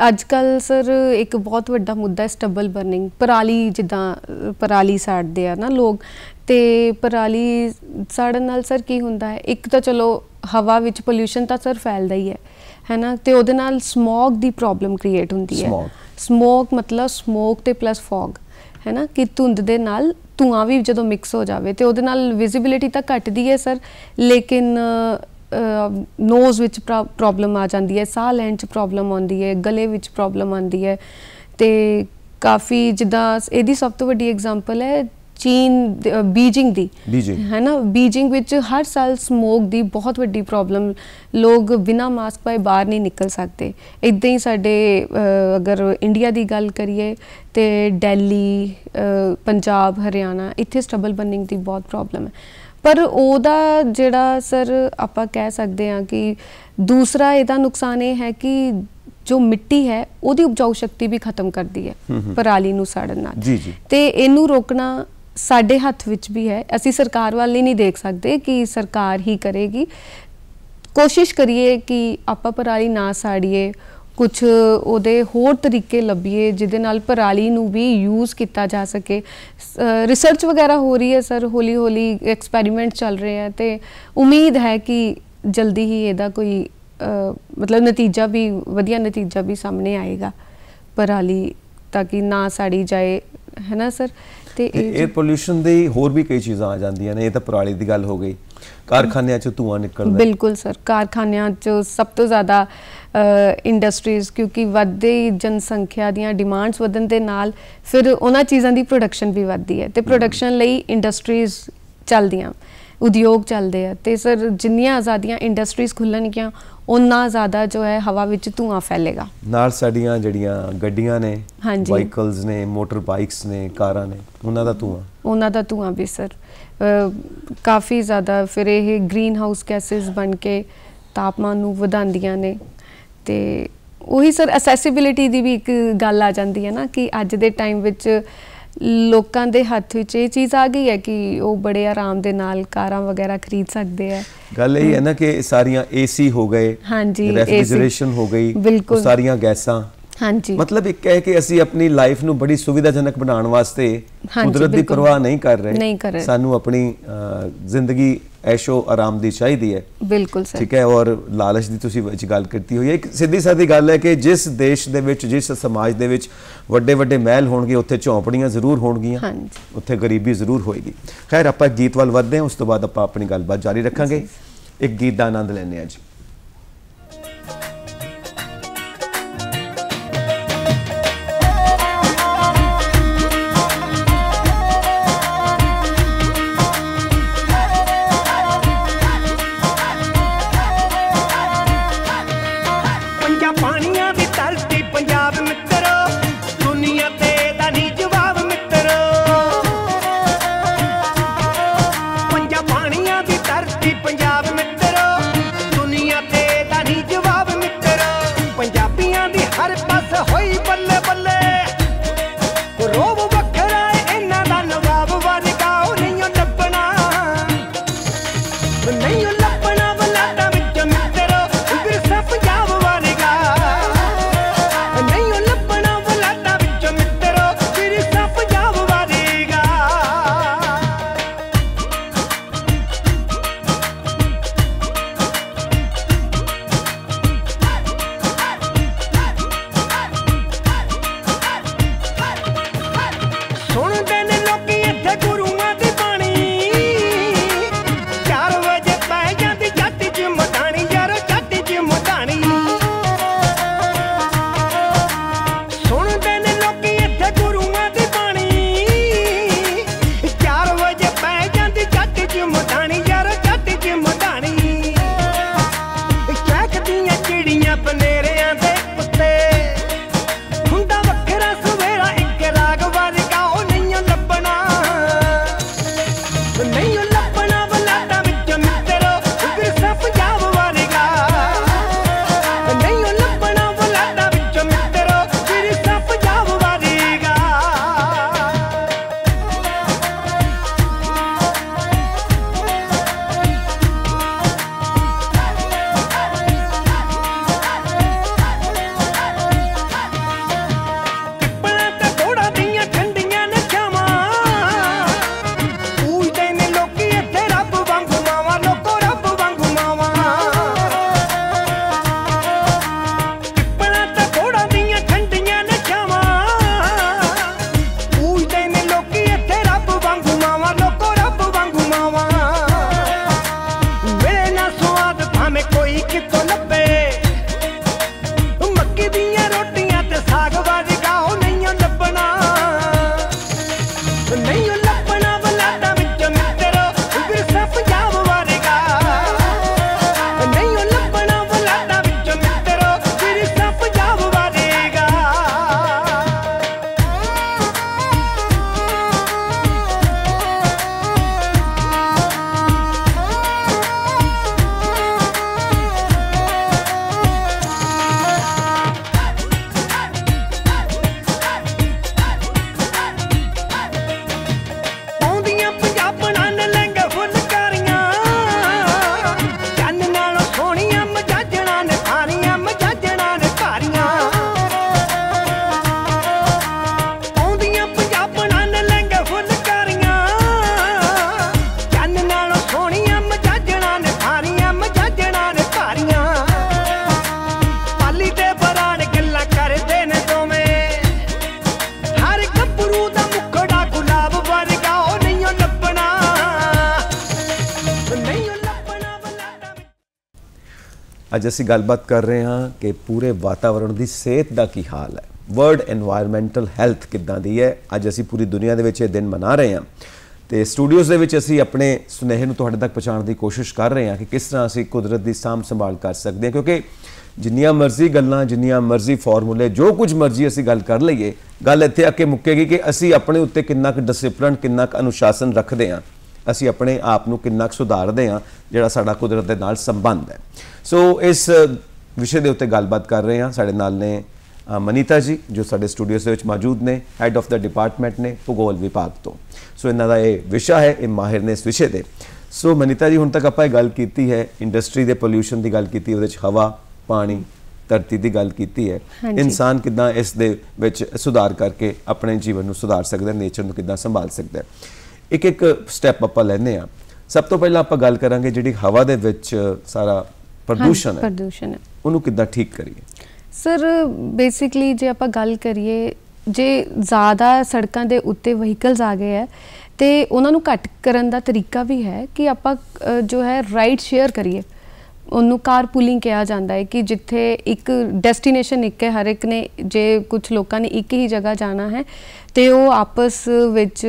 ਅੱਜ ਕੱਲ੍ਹ ਸਰ ਇੱਕ ਬਹੁਤ ਵੱਡਾ ਮੁੱਦਾ ਹੈ ਸਟਬਲ ਬਰਨਿੰਗ। ਪਰਾਲੀ, ਜਿੱਦਾਂ ਪਰਾਲੀ ਸਾੜਦੇ ਆ ਨਾ ਲੋਕ, ਤੇ ਪਰਾਲੀ ਸਾੜਨ ਨਾਲ ਸਰ ਕੀ ਹੁੰਦਾ ਹੈ, ਇੱਕ ਤਾਂ ਚਲੋ ਹਵਾ ਵਿੱਚ ਪੋਲਿਊਸ਼ਨ ਤਾਂ ਸਰ ਫੈਲਦਾ ਹੀ ਹੈ ਨਾ, ਤੇ ਉਹਦੇ ਨਾਲ ਸਮੌਗ ਦੀ ਪ੍ਰੋਬਲਮ ਕ੍ਰੀਏਟ ਹੁੰਦੀ ਹੈ। ਸਮੌਗ ਮਤਲਬ ਸਮੋਕ ਤੇ ਪਲੱਸ ਫੌਗ, ਹੈ ਨਾ, ਕਿ ਧੁੰਦ ਦੇ ਨਾਲ ਧੂਆਂ ਵੀ ਜਦੋਂ ਮਿਕਸ ਹੋ ਜਾਵੇ ਤੇ ਉਹਦੇ ਨਾਲ ਵਿਜ਼ਿਬਿਲਿਟੀ ਤਾਂ ਘਟਦੀ ਹੈ ਸਰ, ਲੇਕਿਨ ਨੋਜ਼ ਵਿੱਚ ਪ੍ਰੋਬਲਮ ਆ ਜਾਂਦੀ ਹੈ, ਸਾਹ ਲੈਣ 'ਚ ਪ੍ਰੋਬਲਮ ਆਉਂਦੀ ਹੈ, ਗਲੇ ਵਿੱਚ ਪ੍ਰੋਬਲਮ ਆਉਂਦੀ ਹੈ। ਤੇ ਕਾਫੀ ਜਿੱਦਾਂ ਇਹਦੀ ਸਭ ਤੋਂ ਵੱਡੀ ਐਗਜ਼ਾਮਪਲ ਹੈ ਚੀਨ, ਬੀਜਿੰਗ ਦੀ, ਹੈ ਨਾ। ਬੀਜਿੰਗ ਵਿੱਚ ਹਰ ਸਾਲ ਸਮੋਕ ਦੀ ਬਹੁਤ ਵੱਡੀ ਪ੍ਰੋਬਲਮ, ਲੋਕ ਬਿਨਾਂ ਮਾਸਕ ਪਾਏ ਬਾਹਰ ਨਹੀਂ ਨਿਕਲ ਸਕਦੇ। ਇੱਦਾਂ ਹੀ ਸਾਡੇ ਅਗਰ ਇੰਡੀਆ ਦੀ ਗੱਲ ਕਰੀਏ ਤੇ ਦਿੱਲੀ, ਪੰਜਾਬ, ਹਰਿਆਣਾ, ਇੱਥੇ ਸਟਬਲ ਬਰਨਿੰਗ ਦੀ ਬਹੁਤ ਪ੍ਰੋਬਲਮ ਹੈ। ਪਰ ਉਹਦਾ ਜਿਹੜਾ ਸਰ ਆਪਾਂ ਕਹਿ ਸਕਦੇ ਹਾਂ ਕਿ ਦੂਸਰਾ ਇਹਦਾ ਨੁਕਸਾਨ ਇਹ ਹੈ ਕਿ ਜੋ ਮਿੱਟੀ ਹੈ ਉਹਦੀ ਉਪਜਾਊ ਸ਼ਕਤੀ ਵੀ ਖਤਮ ਕਰਦੀ ਹੈ ਪਰਾਲੀ ਨੂੰ ਸਾੜਨ ਨਾਲ। ਜੀ ਜੀ। ਤੇ ਇਹਨੂੰ ਰੋਕਣਾ ਸਾਡੇ ਹੱਥ ਵਿੱਚ ਵੀ ਹੈ। ਅਸੀਂ ਸਰਕਾਰ ਵੱਲ ਹੀ ਨਹੀਂ ਦੇਖ ਸਕਦੇ ਕਿ ਸਰਕਾਰ ਹੀ ਕਰੇਗੀ। ਕੋਸ਼ਿਸ਼ ਕਰੀਏ ਕਿ ਆਪਾਂ ਪਰਾਲੀ ਨਾ ਸਾੜੀਏ, ਕੁਛ ਉਹਦੇ ਹੋਰ ਤਰੀਕੇ ਲੱਭੀਏ ਜਿਹਦੇ ਨਾਲ ਪਰਾਲੀ ਨੂੰ ਵੀ ਯੂਜ਼ ਕੀਤਾ ਜਾ ਸਕੇ। ਰਿਸਰਚ ਵਗੈਰਾ ਹੋ ਰਹੀ ਹੈ ਸਰ, ਹੌਲੀ ਹੌਲੀ ਐਕਸਪੈਰੀਮੈਂਟ ਚੱਲ ਰਹੇ ਹੈ ਤੇ ਉਮੀਦ ਹੈ ਕਿ ਜਲਦੀ ਹੀ ਇਹਦਾ ਕੋਈ ਮਤਲਬ ਨਤੀਜਾ ਵੀ, ਵਧੀਆ ਨਤੀਜਾ ਵੀ ਸਾਹਮਣੇ ਆਏਗਾ ਪਰਾਲੀ, ਤਾਂ ਕਿ ਨਾ ਸਾੜੀ ਜਾਏ, ਹੈ ਨਾ ਸਰ। ਤੇ 에ਅਰ ਪੋਲਿਊਸ਼ਨ ਦੇ ਹੋਰ ਵੀ ਕਈ ਚੀਜ਼ਾਂ ਆ ਜਾਂਦੀਆਂ ਨੇ। ਇਹ ਤਾਂ ਪਰਾਲੀ ਦੀ ਗੱਲ ਹੋ ਗਈ। ਕਾਰਖਾਨਿਆਂ 'ਚ ਧੂੰਆਂ ਨਿਕਲਦਾ। ਬਿਲਕੁਲ ਸਰ, ਕਾਰਖਾਨਿਆਂ 'ਚ ਸਭ ਤੋਂ ਜ਼ਿਆਦਾ ਇੰਡਸਟਰੀਜ਼, ਕਿਉਂਕਿ ਵੱਧਦੀ ਜਨਸੰਖਿਆ ਦੀਆਂ ਡਿਮਾਂਡਸ ਵਧਣ ਦੇ ਨਾਲ ਫਿਰ ਉਹਨਾਂ ਚੀਜ਼ਾਂ ਦੀ ਪ੍ਰੋਡਕਸ਼ਨ ਵੀ ਵੱਧਦੀ ਹੈ ਤੇ ਪ੍ਰੋਡਕਸ਼ਨ ਲਈ ਇੰਡਸਟਰੀਜ਼ ਚੱਲਦੀਆਂ, ਉਦਯੋਗ ਚੱਲਦੇ ਆ। ਤੇ ਸਰ ਜਿੰਨੀਆਂ ਆਜ਼ਾਦੀਆਂ ਇੰਡਸਟਰੀਜ਼ ਖੁੱਲਣਗੀਆਂ ਉਨਾ ਜ਼ਿਆਦਾ ਜੋ ਹੈ ਹਵਾ ਵਿੱਚ ਧੂੰਆਂ ਫੈਲੇਗਾ। ਨਾਲ ਸਾਡੀਆਂ ਜਿਹੜੀਆਂ ਗੱਡੀਆਂ ਨੇ, ਵਾਹੀਕਲਸ ਨੇ, ਮੋਟਰ ਬਾਈਕਸ ਨੇ, ਕਾਰਾਂ ਨੇ, ਉਹਨਾਂ ਦਾ ਧੂੰਆਂ ਵੀ ਸਰ ਕਾਫੀ ਜ਼ਿਆਦਾ ਫਿਰ ਇਹ ਗ੍ਰੀਨ ਹਾਊਸ ਗੈਸਿਸ ਬਣ ਕੇ ਤਾਪਮਾਨ ਨੂੰ ਵਧਾਉਂਦੀਆਂ ਨੇ। ਤੇ ਉਹੀ ਸਰ ਅਸੈਸਿਬਿਲਿਟੀ ਦੀ ਵੀ ਇੱਕ ਗੱਲ ਆ ਜਾਂਦੀ ਹੈ ਨਾ ਕਿ ਅੱਜ ਦੇ ਟਾਈਮ ਵਿੱਚ ਲੋਕਾਂ ਦੇ ਹੱਥ ਵਿੱਚ ਇਹ ਚੀਜ਼ ਆ ਗਈ ਹੈ ਕਿ ਉਹ ਬੜੇ ਆਰਾਮ ਦੇ ਨਾਲ ਕਾਰਾਂ ਵਗੈਰਾ ਖਰੀਦ ਸਕਦੇ ਹੈ। ਗੱਲ ਇਹ ਹੈ ਨਾ ਕਿ ਸਾਰੀਆਂ ਏਸੀ ਹੋ ਗਏ, ਰੈਫ੍ਰਿਜਰੇਸ਼ਨ ਹੋ ਗਈ, ਸਾਰੀਆਂ ਗੈਸਾਂ, ਹਾਂਜੀ, ਮਤਲਬ ਇੱਕ ਹੈ ਕਿ ਅਸੀਂ ਆਪਣੀ ਲਾਈਫ ਨੂੰ ਬੜੀ ਸੁਵਿਧਾਜਨਕ ਬਣਾਉਣ ਵਾਸਤੇ ਕੁਦਰਤ ਦੀ ਪਰਵਾਹ ਨਹੀਂ ਕਰ ਰਹੇ। ਸਾਨੂੰ ਆਪਣੀ ਜ਼ਿੰਦਗੀ ਐਸ਼ੋ ਆਰਾਮ ਦੀ ਚਾਹੀਦੀ ਹੈ। ਬਿਲਕੁਲ ਸਰ, ਠੀਕ ਹੈ। ਔਰ ਲਾਲਚ ਦੀ ਤੁਸੀਂ ਵਿੱਚ ਗੱਲ ਕੀਤੀ ਹੋਈ ਹੈ। ਇੱਕ ਸਿੱਧੀ ਸਾਦੀ ਗੱਲ ਹੈ ਕਿ ਜਿਸ ਦੇਸ਼ ਦੇ ਵਿੱਚ, ਜਿਸ ਸਮਾਜ ਦੇ ਵਿੱਚ ਵੱਡੇ ਵੱਡੇ ਮਹਿਲ ਹੋਣਗੇ ਉੱਥੇ ਝੌਂਪੜੀਆਂ ਜ਼ਰੂਰ ਹੋਣਗੀਆਂ, ਉੱਥੇ ਗਰੀਬੀ ਜ਼ਰੂਰ ਹੋਏਗੀ। ਖੈਰ, ਆਪਾਂ ਇੱਕ ਗੀਤ ਵੱਲ ਵੱਧਦੇ ਹਾਂ, ਉਸ ਤੋਂ ਬਾਅਦ ਆਪਾਂ ਆਪਣੀ ਗੱਲਬਾਤ ਜਾਰੀ ਰੱਖਾਂਗੇ। ਇੱਕ ਗੀਤ ਦਾ ਆਨੰਦ ਲੈਂਦੇ ਹਾਂ ਜੀ। ਅੱਜ ਅਸੀਂ ਗੱਲਬਾਤ ਕਰ ਰਹੇ ਹਾਂ ਕਿ ਪੂਰੇ ਵਾਤਾਵਰਣ ਦੀ ਸਿਹਤ ਦਾ ਕੀ ਹਾਲ ਹੈ, ਵਰਲਡ ਐਨਵਾਇਰਨਮੈਂਟਲ ਹੈਲਥ ਕਿੱਦਾਂ ਦੀ ਹੈ। ਅੱਜ ਅਸੀਂ ਪੂਰੀ ਦੁਨੀਆ ਦੇ ਵਿੱਚ ਇਹ ਦਿਨ ਮਨਾ ਰਹੇ ਹਾਂ ਤੇ ਸਟੂਡੀਓਜ਼ ਦੇ ਵਿੱਚ ਅਸੀਂ ਆਪਣੇ ਸੁਨੇਹੇ ਨੂੰ ਤੁਹਾਡੇ ਤੱਕ ਪਹੁੰਚਾਉਣ ਦੀ ਕੋਸ਼ਿਸ਼ ਕਰ ਰਹੇ ਹਾਂ ਕਿ ਕਿਸ ਤਰ੍ਹਾਂ ਅਸੀਂ ਕੁਦਰਤ ਦੀ ਸਾਂਭ ਸੰਭਾਲ ਕਰ ਸਕਦੇ ਹਾਂ, ਕਿਉਂਕਿ ਜਿੰਨੀਆਂ ਮਰਜ਼ੀ ਗੱਲਾਂ, ਜਿੰਨੀਆਂ ਮਰਜ਼ੀ ਫਾਰਮੂਲੇ, ਜੋ ਕੁਝ ਮਰਜ਼ੀ ਅਸੀਂ ਗੱਲ ਕਰ ਲਈਏ, ਗੱਲ ਇੱਥੇ ਆ ਕੇ ਮੁੱਕੇਗੀ ਕਿ ਅਸੀਂ ਆਪਣੇ ਉੱਤੇ ਕਿੰਨਾ ਕੁ ਡਿਸਪਲਿਨ, ਕਿੰਨਾ ਕੁ ਅਨੁਸ਼ਾਸਨ ਰੱਖਦੇ ਹਾਂ, ਅਸੀਂ ਆਪਣੇ ਆਪ ਨੂੰ ਕਿੰਨਾ ਕੁ ਸੁਧਾਰਦੇ ਹਾਂ, ਜਿਹੜਾ ਸਾਡਾ ਕੁਦਰਤ ਦੇ ਨਾਲ ਸੰਬੰਧ ਹੈ। ਸੋ ਇਸ ਵਿਸ਼ੇ ਦੇ ਉੱਤੇ ਗੱਲਬਾਤ ਕਰ ਰਹੇ ਹਾਂ। ਸਾਡੇ ਨਾਲ ਨੇ ਮਨੀਤਾ ਜੀ, ਜੋ ਸਾਡੇ ਸਟੂਡੀਓਸ ਦੇ ਵਿੱਚ ਮੌਜੂਦ ਨੇ, ਹੈਡ ਆਫ ਦਾ ਡਿਪਾਰਟਮੈਂਟ ਨੇ ਭੂਗੋਲ ਵਿਭਾਗ ਤੋਂ। ਸੋ ਇਹਨਾਂ ਦਾ ਇਹ ਵਿਸ਼ਾ ਹੈ, ਇਹ ਮਾਹਿਰ ਨੇ ਇਸ ਵਿਸ਼ੇ ਦੇ। ਸੋ ਮਨੀਤਾ ਜੀ, ਹੁਣ ਤੱਕ ਆਪਾਂ ਇਹ ਗੱਲ ਕੀਤੀ ਹੈ, ਇੰਡਸਟਰੀ ਦੇ ਪੋਲਿਊਸ਼ਨ ਦੀ ਗੱਲ ਕੀਤੀ, ਉਹਦੇ 'ਚ ਹਵਾ, ਪਾਣੀ, ਧਰਤੀ ਦੀ ਗੱਲ ਕੀਤੀ ਹੈ। ਇਨਸਾਨ ਕਿੱਦਾਂ ਇਸ ਦੇ ਵਿੱਚ ਸੁਧਾਰ ਕਰਕੇ ਆਪਣੇ ਜੀਵਨ ਨੂੰ ਸੁਧਾਰ ਸਕਦਾ, ਨੇਚਰ ਨੂੰ ਕਿੱਦਾਂ ਸੰਭਾਲ ਸਕਦਾ। ਇੱਕ ਇੱਕ ਸਟੈਪ ਆਪਾਂ ਲੈਂਦੇ ਹਾਂ। ਸਭ ਤੋਂ ਪਹਿਲਾਂ ਆਪਾਂ ਗੱਲ ਕਰਾਂਗੇ ਜਿਹੜੀ ਹਵਾ ਦੇ ਵਿੱਚ ਸਾਰਾ ਪ੍ਰਦੂਸ਼ਣ ਹੈ, ਉਹਨੂੰ ਕਿੱਦਾਂ ਠੀਕ ਕਰੀਏ। ਸਰ ਬੇਸਿਕਲੀ ਜੇ ਆਪਾਂ ਗੱਲ ਕਰੀਏ, ਜੇ ਜ਼ਿਆਦਾ ਸੜਕਾਂ ਦੇ ਉੱਤੇ ਵਹੀਕਲਸ ਆ ਗਏ ਹੈ ਤੇ ਉਹਨਾਂ ਨੂੰ ਘੱਟ ਕਰਨ ਦਾ ਤਰੀਕਾ ਵੀ ਹੈ ਕਿ ਆਪਾਂ ਜੋ ਹੈ ਰਾਈਡ ਸ਼ੇਅਰ ਕਰੀਏ। ਉਹਨੂੰ ਕਾਰ ਪੂਲਿੰਗ ਕਿਹਾ ਜਾਂਦਾ ਹੈ ਕਿ ਜਿੱਥੇ ਇੱਕ ਡੈਸਟੀਨੇਸ਼ਨ ਇੱਕ ਹੈ, ਹਰ ਇੱਕ ਨੇ, ਜੇ ਕੁਝ ਲੋਕਾਂ ਨੇ ਇੱਕ ਹੀ ਜਗ੍ਹਾ ਜਾਣਾ ਹੈ ਤੇ ਉਹ ਆਪਸ ਵਿੱਚ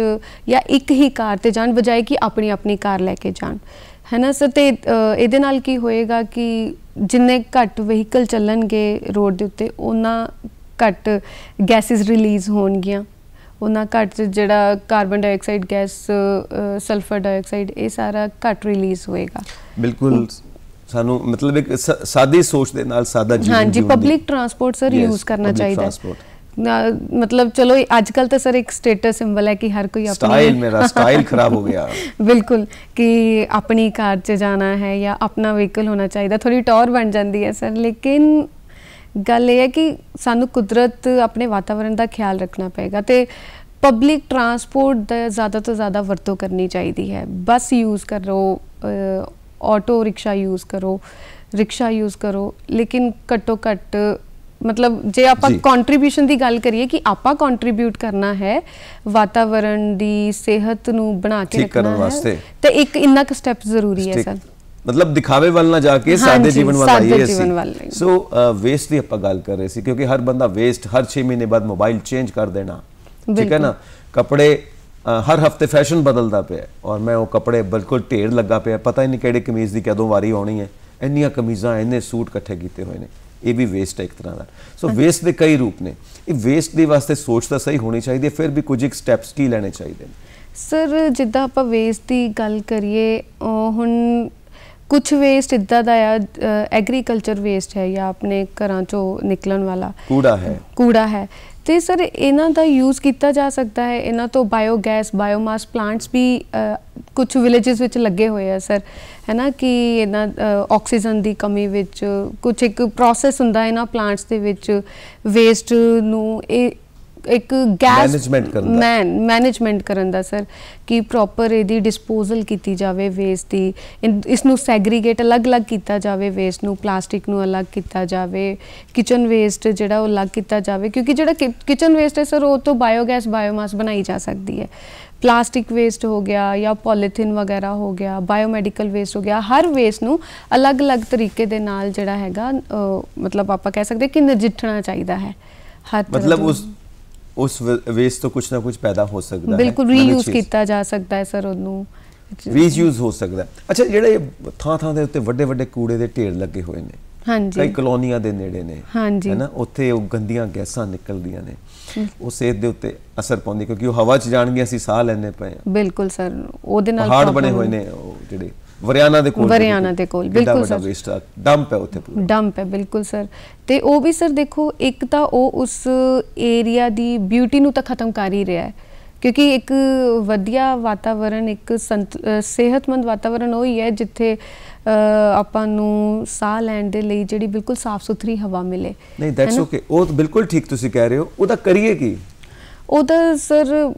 ਜਾਂ ਇੱਕ ਹੀ ਕਾਰ ਤੇ ਜਾਣ, ਬਜਾਏ ਕਿ ਆਪਣੀ ਆਪਣੀ ਕਾਰ ਲੈ ਕੇ ਜਾਣ, ਹੈ ਨਾ ਸਰ। ਤੇ ਇਹਦੇ ਨਾਲ ਕੀ ਹੋਏਗਾ ਕਿ ਜਿੰਨੇ ਘੱਟ ਵਹੀਕਲ ਚੱਲਣਗੇ ਰੋਡ ਦੇ ਉੱਤੇ, ਉਹਨਾਂ ਘੱਟ ਗੈਸਿਸ ਰਿਲੀਜ਼ ਹੋਣਗੀਆਂ, ਉਹਨਾਂ ਘੱਟ ਜਿਹੜਾ carbon dioxide gas, sulphur dioxide, ਇਹ ਸਾਰਾ ਘੱਟ ਰਿਲੀਜ਼ ਹੋਏਗਾ। ਬਿਲਕੁਲ, ਸਾਨੂੰ ਮਤਲਬ ਇੱਕ ਸਾਦੀ ਸੋਚ ਦੇ ਨਾਲ ਸਾਦਾ ਜੀਵਨ। ਹਾਂਜੀ, ਪਬਲਿਕ ਟਰਾਂਸਪੋਰਟ ਸਰ ਯੂਜ਼ ਕਰਨਾ ਚਾਹੀਦਾ ਹੈ। मतलब चलो आजकल तो सर एक स्टेटस सिंबल है कि हर कोई अपनी स्टाइल, मेरा स्टाइल खराब हो गया बिल्कुल, कि अपनी कार च जाना है या अपना व्हीकल होना चाहिए, थोड़ी टौर बन जाती है सर। लेकिन गल ये है कि सानू कुदरत, अपने वातावरण का ख्याल रखना पेगा ते पब्लिक ट्रांसपोर्ट दा ज़्यादा तो ज़्यादा वरतों करनी चाहिए है। बस यूज़ करो, ऑटो रिक्शा यूज़ करो, रिक्शा यूज़ करो, लेकिन घट्टो घट्ट मतलब जे आप कॉन्ट्रीब्यूशन की गल करिए कि आप कॉन्ट्रीब्यूट करना है वातावरण की सेहत नू बना के रखना है, तो एक इन्ना क स्टेप जरूरी है सर। मतलब दिखावे वाल ना जाके सादे जीवन वाल आइए। सो वेस्ट की आप गल कर रहे थे, क्योंकि हर बंदा वेस्ट हर 6 महीने बाद मोबाइल चेंज कर देना, ठीक है ना। कपड़े हर हफ्ते फैशन बदलता पे और मैं वो कपड़े बिल्कुल ढेर लगा पे, पता ही नहीं किहड़ी कमीज़ की कदों वारी आनी है। इन्नियां कमीज़ां, इन्ने सूट इकट्ठे किए हुए हैं, ये भी वेस्ट है एक तरह का। सो वेस्ट के कई रूप ने, ये वेस्ट के वास्ते सोच तो सही होनी चाहिए, फिर भी कुछ एक स्टैप्स की लेने चाहिए सर। जिद्दां आपां वेस्ट की गल करिए, हुण कुछ वेस्ट इदां दा एग्रीकल्चर वेस्ट है या अपने घरां चों निकलण वाला कूड़ा है तो सर इन्हां दा यूज़ किया जा सकता है। इन्हां तो बायोगैस, बायोमास प्लांट्स भी कुछ विलेजेस विच लगे हुए हैं सर, है ना, कि इन्हां ऑक्सीजन की कमी विच कुछ एक प्रोसैस हुंदा इन्हां प्लांट्स दे विच वेस्ट नूं एक गैस मैनेजमेंट करन दा सर, कि प्रॉपर इहदी डिस्पोजल की जाए वेस्ट की, इसनूं सैग्रीगेट अलग अलग किया जाए, वेस्ट नूं, प्लास्टिक नूं अलग किया जाए, किचन वेस्ट जिहड़ा वो अलग किया जाए, क्योंकि जिहड़ा किचन वेस्ट है सर वो तो बायोगैस, बायोमास बनाई जा सकती है। प्लास्टिक वेस्ट हो गया या पॉलीथीन वगैरह हो गया, बायोमैडिकल वेस्ट हो गया, हर वेस्ट नूं अलग अलग तरीके दे नाल जिहड़ा हैगा मतलब आपां कह सकदे कि नजिठना चाहिए है हर मतलब उस वेस्ट तो कुछ ना कुछ पैदा हो सकता है, बिल्कुल रीयूज किया जा सकता है सर, उन्होंने रीयूज हो सकता है। अच्छा, ਜਿਹੜੇ ਥਾਂ-ਥਾਂ ਦੇ ਉੱਤੇ ਵੱਡੇ-ਵੱਡੇ ਕੂੜੇ ਦੇ ਢੇਰ ਲੱਗੇ ਹੋਏ ਨੇ, ਹਾਂਜੀ, ਕਈ ਕਲੋਨੀਆਂ ਦੇ ਨੇੜੇ ਨੇ, ਹਾਂਜੀ, ਹੈ ਨਾ, ਉੱਥੇ ਉਹ ਗੰਦੀਆਂ ਗੈਸਾਂ ਨਿਕਲਦੀਆਂ ਨੇ, ਉਹ ਸਿਹਤ ਦੇ ਉੱਤੇ ਅਸਰ ਪਾਉਂਦੀ, ਕਿਉਂਕਿ ਉਹ ਹਵਾ 'ਚ ਜਾਣਗੀਆਂ, ਅਸੀਂ ਸਾਹ ਲੈਣੇ ਪਏ। ਬਿਲਕੁਲ ਸਰ, ਉਹਦੇ ਨਾਲ ਪਹਾੜ ਬਣੇ ਹੋਏ ਨੇ, ਉਹ ਜਿਹੜੇ ਵਰਿਆਣਾ ਦੇ ਕੋਲ ਬਿਲਕੁਲ ਸਰ ਵੇਸਟ ਡੰਪ ਹੈ, ਉੱਥੇ ਪੂਰਾ ਡੰਪ ਹੈ, ਬਿਲकुल ਸਰ। ਤੇ ਉਹ ਵੀ ਸਰ ਦੇਖੋ, ਇੱਕ ਤਾਂ ਉਹ ਉਸ ਏਰੀਆ ਦੀ ਬਿਊਟੀ ਨੂੰ ਤਾਂ ਖਤਮ ਕਰ ਹੀ ਰਿਹਾ ਹੈ, ਕਿਉਂਕਿ ਇੱਕ ਵਧੀਆ ਵਾਤਾਵਰਣ, ਇੱਕ ਸਿਹਤਮੰਦ ਵਾਤਾਵਰਣ ਉਹ ਹੀ ਹੈ ਜਿੱਥੇ ਆਪਾਂ ਨੂੰ ਸਾਹ ਲੈਣ ਦੇ ਲਈ ਜਿਹੜੀ ਬਿਲਕੁਲ ਸਾਫ਼ ਸੁਥਰੀ ਹਵਾ ਮਿਲੇ। ਨਹੀਂ, ਦੈਟਸ ਓਕੇ, ਉਹ ਤਾਂ ਬਿਲਕੁਲ ਠੀਕ ਤੁਸੀਂ ਕਹਿ ਰਹੇ ਹੋ। ਉਹਦਾ ਕਰੀਏ ਕੀ? ਉਹਦਾ ਸਰ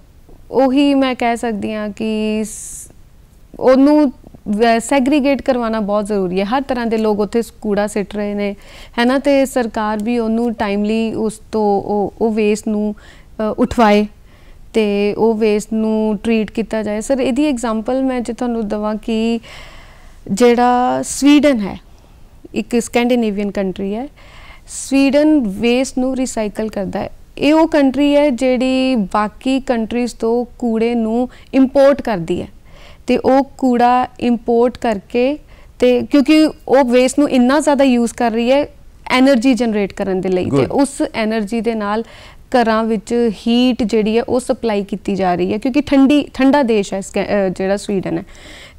ਉਹੀ ਮੈਂ ਕਹਿ ਸਕਦੀ ਹਾਂ ਕਿ ਉਹਨੂੰ ਸੈਗਰੀਗੇਟ ਕਰਵਾਉਣਾ ਬਹੁਤ ਜ਼ਰੂਰੀ ਹੈ। ਹਰ ਤਰ੍ਹਾਂ ਦੇ ਲੋਕ ਉੱਥੇ ਕੂੜਾ ਸਿੱਟ ਰਹੇ ਨੇ, ਹੈ ਨਾ, ਤੇ ਸਰਕਾਰ ਵੀ ਉਹਨੂੰ ਟਾਈਮਲੀ ਉਸ ਤੋਂ ਉਹ ਵੇਸਟ ਨੂੰ ਉਠਵਾਏ ਤੇ ਉਹ ਵੇਸਟ ਨੂੰ ਟਰੀਟ ਕੀਤਾ ਜਾਏ। ਸਰ ਇਹਦੀ ਐਗਜ਼ਾਮਪਲ ਮੈਂ ਜੇ ਤੁਹਾਨੂੰ ਦੇਵਾਂ ਕਿ ਜਿਹੜਾ ਸਵੀਡਨ ਹੈ, ਇੱਕ ਸਕੈਂਡੀਨੇਵੀਅਨ ਕੰਟਰੀ ਹੈ। ਸਵੀਡਨ ਵੇਸਟ ਨੂੰ ਰੀਸਾਈਕਲ ਕਰਦਾ ਹੈ। ਇਹ ਉਹ ਕੰਟਰੀ ਹੈ ਜਿਹੜੀ ਬਾਕੀ ਕੰਟਰੀਜ਼ ਤੋਂ ਕੂੜੇ ਨੂੰ ਇੰਪੋਰਟ ਕਰਦੀ ਹੈ, ਤੇ ਉਹ ਕੂੜਾ ਇੰਪੋਰਟ ਕਰਕੇ, ਤੇ ਕਿਉਂਕਿ ਉਹ ਵੇਸਟ ਨੂੰ ਇੰਨਾ ਜ਼ਿਆਦਾ ਯੂਜ਼ ਕਰ ਰਹੀ ਹੈ ਐਨਰਜੀ ਜਨਰੇਟ ਕਰਨ ਦੇ ਲਈ, ਤੇ ਉਸ ਐਨਰਜੀ ਦੇ ਨਾਲ ਘਰਾਂ ਵਿੱਚ ਹੀਟ ਜਿਹੜੀ ਹੈ ਉਹ ਸਪਲਾਈ ਕੀਤੀ ਜਾ ਰਹੀ ਹੈ, ਕਿਉਂਕਿ ਠੰਡਾ ਦੇਸ਼ ਹੈ ਜਿਹੜਾ ਸਵੀਡਨ ਹੈ।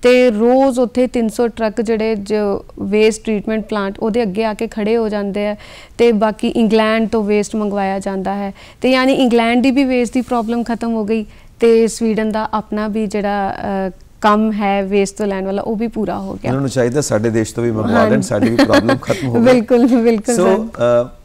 ਤੇ ਰੋਜ਼ ਉੱਥੇ 300 ਟਰੱਕ ਜਿਹੜੇ ਜੋ ਵੇਸਟ ਟ੍ਰੀਟਮੈਂਟ ਪਲਾਂਟ ਉਹਦੇ ਅੱਗੇ ਆ ਕੇ ਖੜੇ ਹੋ ਜਾਂਦੇ ਆ, ਤੇ ਬਾਕੀ ਇੰਗਲੈਂਡ ਤੋਂ ਵੇਸਟ ਮੰਗਵਾਇਆ ਜਾਂਦਾ ਹੈ। ਤੇ ਯਾਨੀ ਇੰਗਲੈਂਡ ਦੀ ਵੀ ਵੇਸਟ ਦੀ ਪ੍ਰੋਬਲਮ ਖਤਮ ਹੋ ਗਈ, ਤੇ ਸਵੀਡਨ ਦਾ ਆਪਣਾ ਵੀ ਜਿਹੜਾ ਕੰਮ ਹੈ ਵੇਸਟ ਤੋਂ ਲੈਣ ਵਾਲਾ ਉਹ ਵੀ ਪੂਰਾ ਹੋ ਗਿਆ। ਉਹਨਾਂ ਨੂੰ ਚਾਹੀਦਾ ਸਾਡੇ ਦੇਸ਼ ਤੋਂ ਵੀ ਮੰਗਵਾ ਲੈਣ, ਸਾਡੀ ਵੀ ਪ੍ਰੋਬਲਮ ਖਤਮ ਹੋਵੇ। ਬਿਲਕੁਲ ਬਿਲਕੁਲ। ਸੋ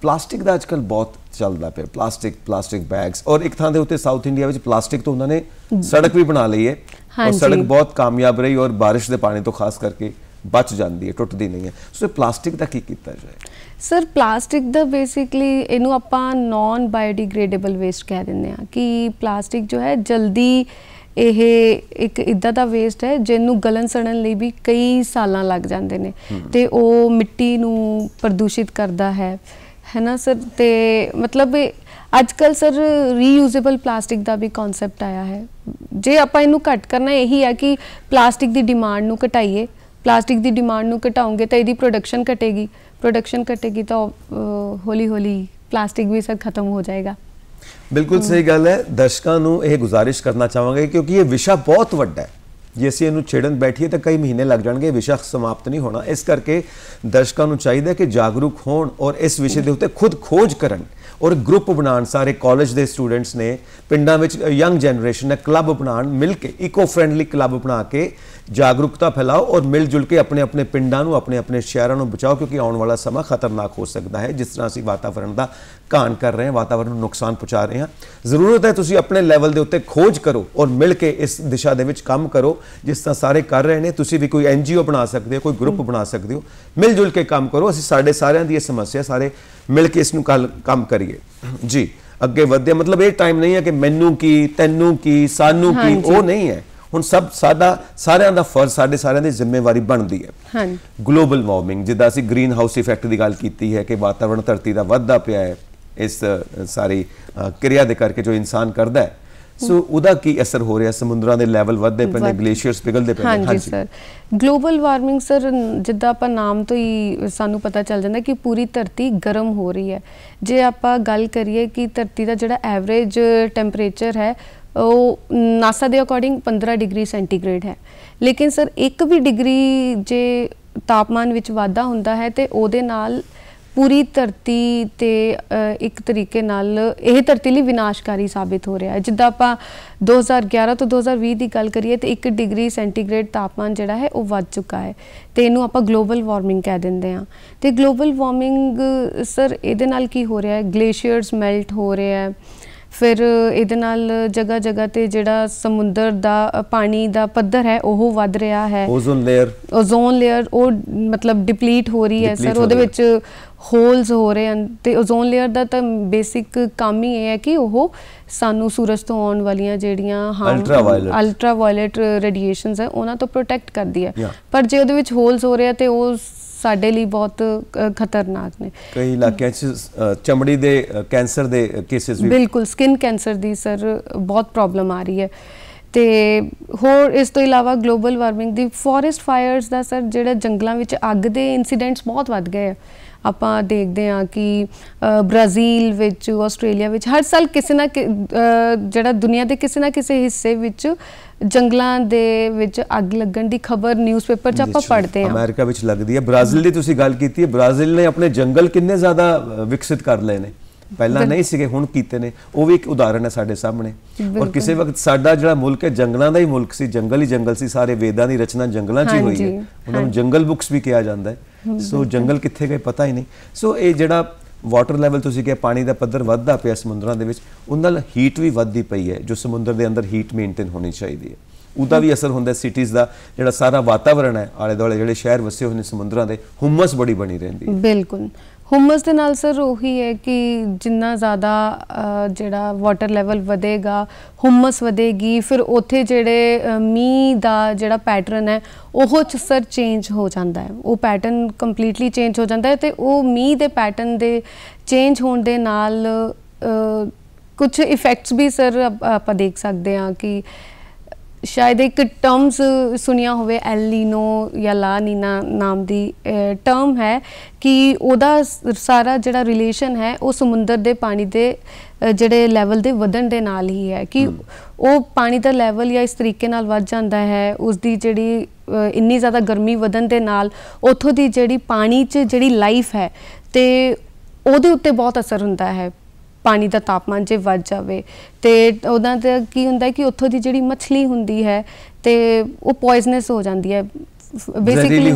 ਪਲਾਸਟਿਕ ਦਾ ਅੱਜਕੱਲ ਬਹੁਤ ਚੱਲਦਾ ਪਿਆ, ਪਲਾਸਟਿਕ ਬੈਗਸ, ਔਰ ਇੱਕ ਥਾਂ ਦੇ ਉੱਤੇ ਸਾਊਥ ਇੰਡੀਆ ਵਿੱਚ ਪਲਾਸਟਿਕ ਤੋਂ ਉਹਨਾਂ ਨੇ ਸੜਕ ਵੀ ਬਣਾ ਲਈ ਹੈ, ਔਰ ਸੜਕ ਬਹੁਤ ਕਾਮਯਾਬ ਰਹੀ, ਔਰ ਬਾਰਿਸ਼ ਦੇ ਪਾਣੀ ਤੋਂ ਖਾਸ ਕਰਕੇ ਬਚ ਜਾਂਦੀ ਹੈ, ਟੁੱਟਦੀ ਨਹੀਂ ਹੈ। ਸੋ ਪਲਾਸਟਿਕ ਦਾ ਕੀ ਕੀਤਾ ਜਾਏ? ਸਰ ਪਲਾਸਟਿਕ ਦਾ ਬੇਸਿਕਲੀ ਇਹਨੂੰ ਆਪਾਂ ਨੌਨ ਬਾਇਓਡੀਗ੍ਰੇਡੇਬਲ ਵੇਸਟ ਕਹਿ ਦਿੰਦੇ ਹਾਂ, ਕਿ ਪਲਾਸਟਿਕ ਜੋ ਹੈ ਜਲਦੀ ਇਹ ਇੱਕ ਇੱਦਾਂ ਦਾ ਵੇਸਟ ਹੈ ਜਿਹਨੂੰ ਗਲਣ ਸੜਨ ਲਈ ਵੀ ਕਈ ਸਾਲਾਂ ਲੱਗ ਜਾਂਦੇ ਨੇ, ਤੇ ਉਹ ਮਿੱਟੀ ਨੂੰ ਪ੍ਰਦੂਸ਼ਿਤ ਕਰਦਾ ਹੈ ਨਾ ਸਰ। ਤੇ ਮਤਲਬ ਅੱਜ ਕੱਲ੍ਹ ਸਰ ਰੀਯੂਜ਼ੇਬਲ ਪਲਾਸਟਿਕ ਦਾ ਵੀ ਕਨਸੈਪਟ ਆਇਆ ਹੈ। ਜੇ ਆਪਾਂ ਇਹਨੂੰ ਘੱਟ ਕਰਨਾ ਇਹੀ ਹੈ ਕਿ ਪਲਾਸਟਿਕ ਦੀ ਡਿਮਾਂਡ ਨੂੰ ਘਟਾਈਏ। ਪਲਾਸਟਿਕ ਦੀ ਡਿਮਾਂਡ ਨੂੰ ਘਟਾਉਂਗੇ ਤਾਂ ਇਹਦੀ ਪ੍ਰੋਡਕਸ਼ਨ ਘਟੇਗੀ ਤਾਂ ਹੌਲੀ ਹੌਲੀ ਪਲਾਸਟਿਕ ਵੀ ਸਰ ਖਤਮ ਹੋ ਜਾਏਗਾ। ਬਿਲਕੁਲ ਸਹੀ ਗੱਲ ਹੈ। ਦਰਸ਼ਕਾਂ ਨੂੰ ਇਹ ਗੁਜ਼ਾਰਿਸ਼ ਕਰਨਾ ਚਾਹਾਂਗੇ, ਕਿਉਂਕਿ ਇਹ ਵਿਸ਼ਾ ਬਹੁਤ ਵੱਡਾ ਹੈ, ਜੇ ਅਸੀਂ ਇਹਨੂੰ ਛੇੜਨ ਬੈਠੀਏ ਤਾਂ ਕਈ ਮਹੀਨੇ ਲੱਗ ਜਾਣਗੇ, ਵਿਸ਼ਾ ਸਮਾਪਤ ਨਹੀਂ ਹੋਣਾ। ਇਸ ਕਰਕੇ ਦਰਸ਼ਕਾਂ ਨੂੰ ਚਾਹੀਦਾ ਕਿ ਜਾਗਰੂਕ ਹੋਣ ਔਰ ਇਸ ਵਿਸ਼ੇ ਦੇ ਉੱਤੇ ਖੁਦ ਖੋਜ ਕਰਨ, ਔਰ ਗਰੁੱਪ ਬਣਾਉਣ। ਸਾਰੇ ਕਾਲਜ ਦੇ ਸਟੂਡੈਂਟਸ ਨੇ, ਪਿੰਡਾਂ ਵਿੱਚ ਯੰਗ ਜਨਰੇਸ਼ਨ ਨੇ, ਕਲੱਬ ਬਣਾਉਣ, ਮਿਲ ਕੇ ਇਕੋ ਫਰੈਂਡਲੀ ਕਲੱਬ ਬਣਾ ਕੇ ਜਾਗਰੂਕਤਾ ਫੈਲਾਓ, ਔਰ ਮਿਲ ਜੁਲ ਕੇ ਆਪਣੇ ਆਪਣੇ ਪਿੰਡਾਂ ਨੂੰ, ਆਪਣੇ ਆਪਣੇ ਸ਼ਹਿਰਾਂ ਨੂੰ ਬਚਾਓ, ਕਿਉਂਕਿ ਆਉਣ ਵਾਲਾ ਸਮਾਂ ਖਤਰਨਾਕ ਹੋ ਸਕਦਾ ਹੈ। ਜਿਸ ਤਰ੍ਹਾਂ ਅਸੀਂ ਵਾਤਾਵਰਣ ਦਾ ਘਾਣ ਕਰ ਰਹੇ ਹਾਂ, ਵਾਤਾਵਰਣ ਨੂੰ ਨੁਕਸਾਨ ਪਹੁੰਚਾ ਰਹੇ ਹਾਂ, ਜ਼ਰੂਰਤ ਹੈ ਤੁਸੀਂ ਆਪਣੇ ਲੈਵਲ ਦੇ ਉੱਤੇ ਖੋਜ ਕਰੋ ਔਰ ਮਿਲ ਕੇ ਇਸ ਦਿਸ਼ਾ ਦੇ ਵਿੱਚ ਕੰਮ ਕਰੋ, ਜਿਸ ਤਰ੍ਹਾਂ ਸਾਰੇ ਕਰ ਰਹੇ ਨੇ। ਤੁਸੀਂ ਵੀ ਕੋਈ NGO ਬਣਾ ਸਕਦੇ ਹੋ, ਕੋਈ ਗਰੁੱਪ ਬਣਾ ਸਕਦੇ ਹੋ, ਮਿਲ ਜੁਲ ਕੇ ਕੰਮ ਕਰੋ। ਅਸੀਂ ਸਾਡੇ ਸਾਰਿਆਂ ਦੀ ਇਹ ਸਮੱਸਿਆ, ਸਾਰੇ ਮਿਲ ਕੇ ਇਸ ਨੂੰ ਕੰਮ ਕਰੀਏ ਜੀ, ਅੱਗੇ ਵਧਦੇ। ਮਤਲਬ ਇਹ ਟਾਈਮ ਨਹੀਂ ਹੈ ਕਿ ਮੈਨੂੰ ਕੀ, ਤੈਨੂੰ ਕੀ, ਸਾਨੂੰ ਕੀ, ਉਹ ਨਹੀਂ ਹੈ। ਹੁਣ ਸਭ ਸਾਰਿਆਂ ਦਾ ਫਰਜ਼, ਸਾਡੇ ਸਾਰਿਆਂ ਦੀ ਜ਼ਿੰਮੇਵਾਰੀ ਬਣਦੀ ਹੈ। ਗਲੋਬਲ ਵਾਰਮਿੰਗ, ਜਿੱਦਾਂ ਅਸੀਂ ਗ੍ਰੀਨ ਹਾਊਸ ਇਫੈਕਟ ਦੀ ਗੱਲ ਕੀਤੀ ਹੈ ਕਿ ਵਾਤਾਵਰਣ ਧਰਤੀ ਦਾ ਵੱਧਦਾ ਪਿਆ ਹੈ ਇਸ ਸਾਰੀ ਕਿਰਿਆ ਦੇ ਕਰਕੇ ਜੋ ਇਨਸਾਨ ਕਰਦਾ ਹੈ। ਸੋ ਉਹਦਾ ਕੀ ਅਸਰ ਹੋ ਰਿਹਾ? ਸਮੁੰਦਰਾਂ ਦੇ ਲੈਵਲ ਵੱਧਦੇ ਪਏ ਨੇ, ਗਲੇਸ਼ੀਅਰਸ ਪਿਘਲਦੇ ਪਏ ਨੇ। ਹਾਂਜੀ ਸਰ, ਗਲੋਬਲ ਵਾਰਮਿੰਗ ਸਰ ਜਿੱਦਾਂ ਆਪਾਂ ਨਾਮ ਤੋਂ ਹੀ ਸਾਨੂੰ ਪਤਾ ਚੱਲ ਜਾਂਦਾ ਕਿ ਪੂਰੀ ਧਰਤੀ ਗਰਮ ਹੋ ਰਹੀ ਹੈ। ਜੇ ਆਪਾਂ ਗੱਲ ਕਰੀਏ ਕਿ ਧਰਤੀ ਦਾ ਜਿਹੜਾ ਐਵਰੇਜ ਟੈਂਪਰੇਚਰ ਹੈ ਉਹ ਨਾਸਾ ਦੇ ਅਕੋਰਡਿੰਗ 15 ਡਿਗਰੀ ਸੈਂਟੀਗ੍ਰੇਡ ਹੈ, ਲੇਕਿਨ ਸਰ 1 ਵੀ ਡਿਗਰੀ ਜੇ ਤਾਪਮਾਨ ਵਿੱਚ ਵਾਧਾ ਹੁੰਦਾ ਹੈ ਤੇ ਉਹਦੇ ਨਾਲ ਪੂਰੀ ਧਰਤੀ ਤੇ ਇੱਕ ਤਰੀਕੇ ਨਾਲ ਇਹ ਧਰਤੀ ਲਈ ਵਿਨਾਸ਼ਕਾਰੀ ਸਾਬਿਤ ਹੋ ਰਿਹਾ ਹੈ। ਜਿੱਦਾਂ ਆਪਾਂ 2011 ਤੋਂ 2020 ਦੀ ਗੱਲ ਕਰੀਏ ਤੇ 1 ਡਿਗਰੀ ਸੈਂਟੀਗ੍ਰੇਡ ਤਾਪਮਾਨ ਜਿਹੜਾ ਹੈ ਉਹ ਵੱਧ ਚੁੱਕਾ ਹੈ, ਤੇ ਇਹਨੂੰ ਆਪਾਂ ਗਲੋਬਲ ਵਾਰਮਿੰਗ ਕਹਿ ਦਿੰਦੇ ਹਾਂ। ਤੇ ਗਲੋਬਲ ਵਾਰਮਿੰਗ ਸਰ ਇਹਦੇ ਨਾਲ ਕੀ ਹੋ ਰਿਹਾ ਹੈ? ਗਲੇਸ਼ੀਅਰਸ ਮੈਲਟ ਹੋ ਰਹੇ ਹੈ, ਫਿਰ ਇਹਦੇ ਨਾਲ ਜਗ੍ਹਾ ਤੇ ਜਿਹੜਾ ਸਮੁੰਦਰ ਦਾ ਪਾਣੀ ਦਾ ਪੱਧਰ ਹੈ ਉਹ ਵੱਧ ਰਿਹਾ ਹੈ। ਓਜ਼ੋਨ ਲੇਅਰ ਉਹ ਮਤਲਬ ਡਿਪਲੀਟ ਹੋ ਰਹੀ ਹੈ ਸਰ, ਉਹਦੇ ਵਿੱਚ ਹੋਲਸ ਹੋ ਰਹੇ ਹਨ। ਤੇ ਓਜ਼ੋਨ ਲੇਅਰ ਦਾ ਤਾਂ ਬੇਸਿਕ ਕੰਮ ਹੀ ਇਹ ਹੈ ਕਿ ਉਹ ਸਾਨੂੰ ਸੂਰਜ ਤੋਂ ਆਉਣ ਵਾਲੀਆਂ ਜਿਹੜੀਆਂ ਅਲਟਰਾ ਵਾਇਲਟ ਰੇਡੀਏਸ਼ਨਸ ਹੈ ਉਹਨਾਂ ਤੋਂ ਪ੍ਰੋਟੈਕਟ ਕਰਦੀ ਹੈ, ਪਰ ਜੇ ਉਹਦੇ ਵਿੱਚ ਹੋਲਸ ਹੋ ਰਿਹਾ ਤੇ ਉਹ ਸਾਡੇ ਲਈ ਬਹੁਤ ਖਤਰਨਾਕ ਨੇ। ਕਈ ਇਲਾਕਿਆਂ 'ਚ ਚਮੜੀ ਦੇ ਕੈਂਸਰ ਦੇ ਕੇਸਿਸ ਵੀ, ਬਿਲਕੁਲ ਸਕਿਨ ਕੈਂਸਰ ਦੀ ਸਰ ਬਹੁਤ ਪ੍ਰੋਬਲਮ ਆ ਰਹੀ ਹੈ। ਤੇ ਹੋਰ ਇਸ ਤੋਂ ਇਲਾਵਾ ਗਲੋਬਲ ਵਾਰਮਿੰਗ ਦੀ ਫੋਰੈਸਟ ਫਾਇਰਸ ਦਾ ਸਰ ਜਿਹੜਾ ਜੰਗਲਾਂ ਵਿੱਚ ਅੱਗ ਦੇ ਇਨਸੀਡੈਂਟਸ ਬਹੁਤ ਵੱਧ ਗਏ ਆ। ਆਪਾਂ ਦੇਖਦੇ ਹਾਂ ਕਿ ਬ੍ਰਾਜ਼ੀਲ ਵਿੱਚ, ਆਸਟ੍ਰੇਲੀਆ ਵਿੱਚ ਹਰ ਸਾਲ ਕਿਸੇ ਨਾ ਜਿਹੜਾ ਦੁਨੀਆ ਦੇ ਕਿਸੇ ਨਾ ਕਿਸੇ ਹਿੱਸੇ ਵਿੱਚ ਜੰਗਲਾਂ ਦੇ ਵਿੱਚ ਅੱਗ ਲੱਗਣ ਦੀ ਖਬਰ ਨਿਊਜ਼ਪੇਪਰ 'ਚ ਆਪਾਂ ਪੜ੍ਹਦੇ ਹਾਂ। ਅਮਰੀਕਾ ਵਿੱਚ ਲੱਗਦੀ ਹੈ। ਬ੍ਰਾਜ਼ੀਲ ਦੀ ਤੁਸੀਂ ਗੱਲ ਕੀਤੀ ਹੈ, ਬ੍ਰਾਜ਼ੀਲ ਨੇ ਆਪਣੇ ਜੰਗਲ ਕਿੰਨੇ ਜ਼ਿਆਦਾ ਵਿਕਸਿਤ ਕਰ ਲਏ ਨੇ, ਪਹਿਲਾਂ ਨਹੀਂ ਸੀਗੇ, ਹੁਣ ਕੀਤੇ ਨੇ। ਉਹ ਵੀ ਇੱਕ ਉਦਾਹਰਨ ਹੈ ਸਾਡੇ ਸਾਹਮਣੇ। ਔਰ ਕਿਸੇ ਵਕਤ ਸਾਡਾ ਜਿਹੜਾ ਮੁਲਕ ਹੈ ਜੰਗਲਾਂ ਦਾ ਹੀ ਮੁਲਕ ਸੀ, ਜੰਗਲ ਹੀ ਜੰਗਲ ਸੀ, ਸਾਰੇ ਵੇਦਾਂ ਦੀ ਰਚਨਾ ਜੰਗਲਾਂ 'ਚ ਹੀ ਹੋਈ ਹੈ। ਉਹਨਾਂ ਨੂੰ ਜੰਗਲ ਬੁੱਕਸ ਵੀ ਕਿਹਾ ਜਾਂਦਾ ਹੈ। ਸੋ ਜੰਗਲ ਕਿੱਥੇ ਗਏ ਪਤਾ ਹੀ ਨਹੀਂ। ਸੋ ਇਹ ਜਿਹੜਾ ਵਾਟਰ ਲੈਵਲ ਤੁਸੀਂ ਕਿਹਾ ਪਾਣੀ ਦਾ ਪੱਧਰ ਵੱਧਦਾ ਪਿਆ ਸਮੁੰਦਰਾਂ ਦੇ ਵਿੱਚ, ਉਹਨਾਂ ਨਾਲ ਹੀਟ ਵੀ ਵੱਧਦੀ ਪਈ ਹੈ, ਜੋ ਸਮੁੰਦਰ ਦੇ ਅੰਦਰ ਹੀਟ ਮੇਨਟੇਨ ਹੋਣੀ ਚਾਹੀਦੀ ਹੈ। ਉਹਦਾ ਵੀ ਅਸਰ ਹੁੰਦਾ ਸਿਟੀਜ਼ ਦਾ, ਜਿਹੜਾ ਸਾਰਾ ਵਾਤਾਵਰਣ ਹੈ ਆਲੇ ਦੁਆਲੇ ਜਿਹੜੇ ਸ਼ਹਿਰ ਵਸੇ ਹੋਏ ਨੇ ਸਮੁੰਦਰਾਂ ਦੇ, ਹੁਮਸ ਬੜੀ ਬਣੀ ਰਹਿੰਦੀ ਹੈ। ਬਿਲਕੁਲ ਹੁਮਸ ਦੇ ਨਾਲ ਸਰ ਉਹੀ ਹੈ ਕਿ ਜਿੰਨਾ ਜ਼ਿਆਦਾ ਜਿਹੜਾ ਵਾਟਰ ਲੈਵਲ ਵਧੇਗਾ, ਹੁਮਸ ਵਧੇਗੀ, ਫਿਰ ਉੱਥੇ ਜਿਹੜੇ ਮੀਂਹ ਦਾ ਜਿਹੜਾ ਪੈਟਰਨ ਹੈ ਉਹ ਸਰ ਚੇਂਜ ਹੋ ਜਾਂਦਾ ਹੈ, ਉਹ ਪੈਟਰਨ ਕੰਪਲੀਟਲੀ ਚੇਂਜ ਹੋ ਜਾਂਦਾ ਹੈ। ਅਤੇ ਉਹ ਮੀਂਹ ਦੇ ਪੈਟਰਨ ਦੇ ਚੇਂਜ ਹੋਣ ਦੇ ਨਾਲ ਕੁਝ ਇਫੈਕਟਸ ਵੀ ਸਰ ਆਪਾਂ ਦੇਖ ਸਕਦੇ ਹਾਂ ਕਿ ਸ਼ਾਇਦ ਇੱਕ ਟਰਮਸ ਸੁਣਿਆ ਹੋਵੇ, ਐਲ ਨੀਨੋ ਜਾਂ ਲਾ ਨੀਨਾ ਨਾਮ ਦੀ ਟਰਮ ਹੈ ਕਿ ਉਹਦਾ ਸਾਰਾ ਜਿਹੜਾ ਰਿਲੇਸ਼ਨ ਹੈ ਉਹ ਸਮੁੰਦਰ ਦੇ ਪਾਣੀ ਦੇ ਜਿਹੜੇ ਲੈਵਲ ਦੇ ਵਧਣ ਦੇ ਨਾਲ ਹੀ ਹੈ ਕਿ ਉਹ ਪਾਣੀ ਦਾ ਲੈਵਲ ਜਾਂ ਇਸ ਤਰੀਕੇ ਨਾਲ ਵੱਧ ਜਾਂਦਾ ਹੈ, ਉਸਦੀ ਜਿਹੜੀ ਇੰਨੀ ਜ਼ਿਆਦਾ ਗਰਮੀ ਵਧਣ ਦੇ ਨਾਲ ਉੱਥੋਂ ਦੀ ਜਿਹੜੀ ਪਾਣੀ 'ਚ ਜਿਹੜੀ ਲਾਈਫ ਹੈ ਅਤੇ ਉਹਦੇ ਉੱਤੇ ਬਹੁਤ ਅਸਰ ਹੁੰਦਾ ਹੈ। ਪਾਣੀ ਦਾ ਤਾਪਮਾਨ ਜੇ ਵੱਧ ਜਾਵੇ ਅਤੇ ਉਹਨਾਂ ਦਾ ਕੀ ਹੁੰਦਾ ਕਿ ਉੱਥੋਂ ਦੀ ਜਿਹੜੀ ਮੱਛਲੀ ਹੁੰਦੀ ਹੈ ਅਤੇ ਉਹ ਪੋਇਜ਼ਨਸ ਹੋ ਜਾਂਦੀ ਹੈ, ਬੇਸਿਕਲੀ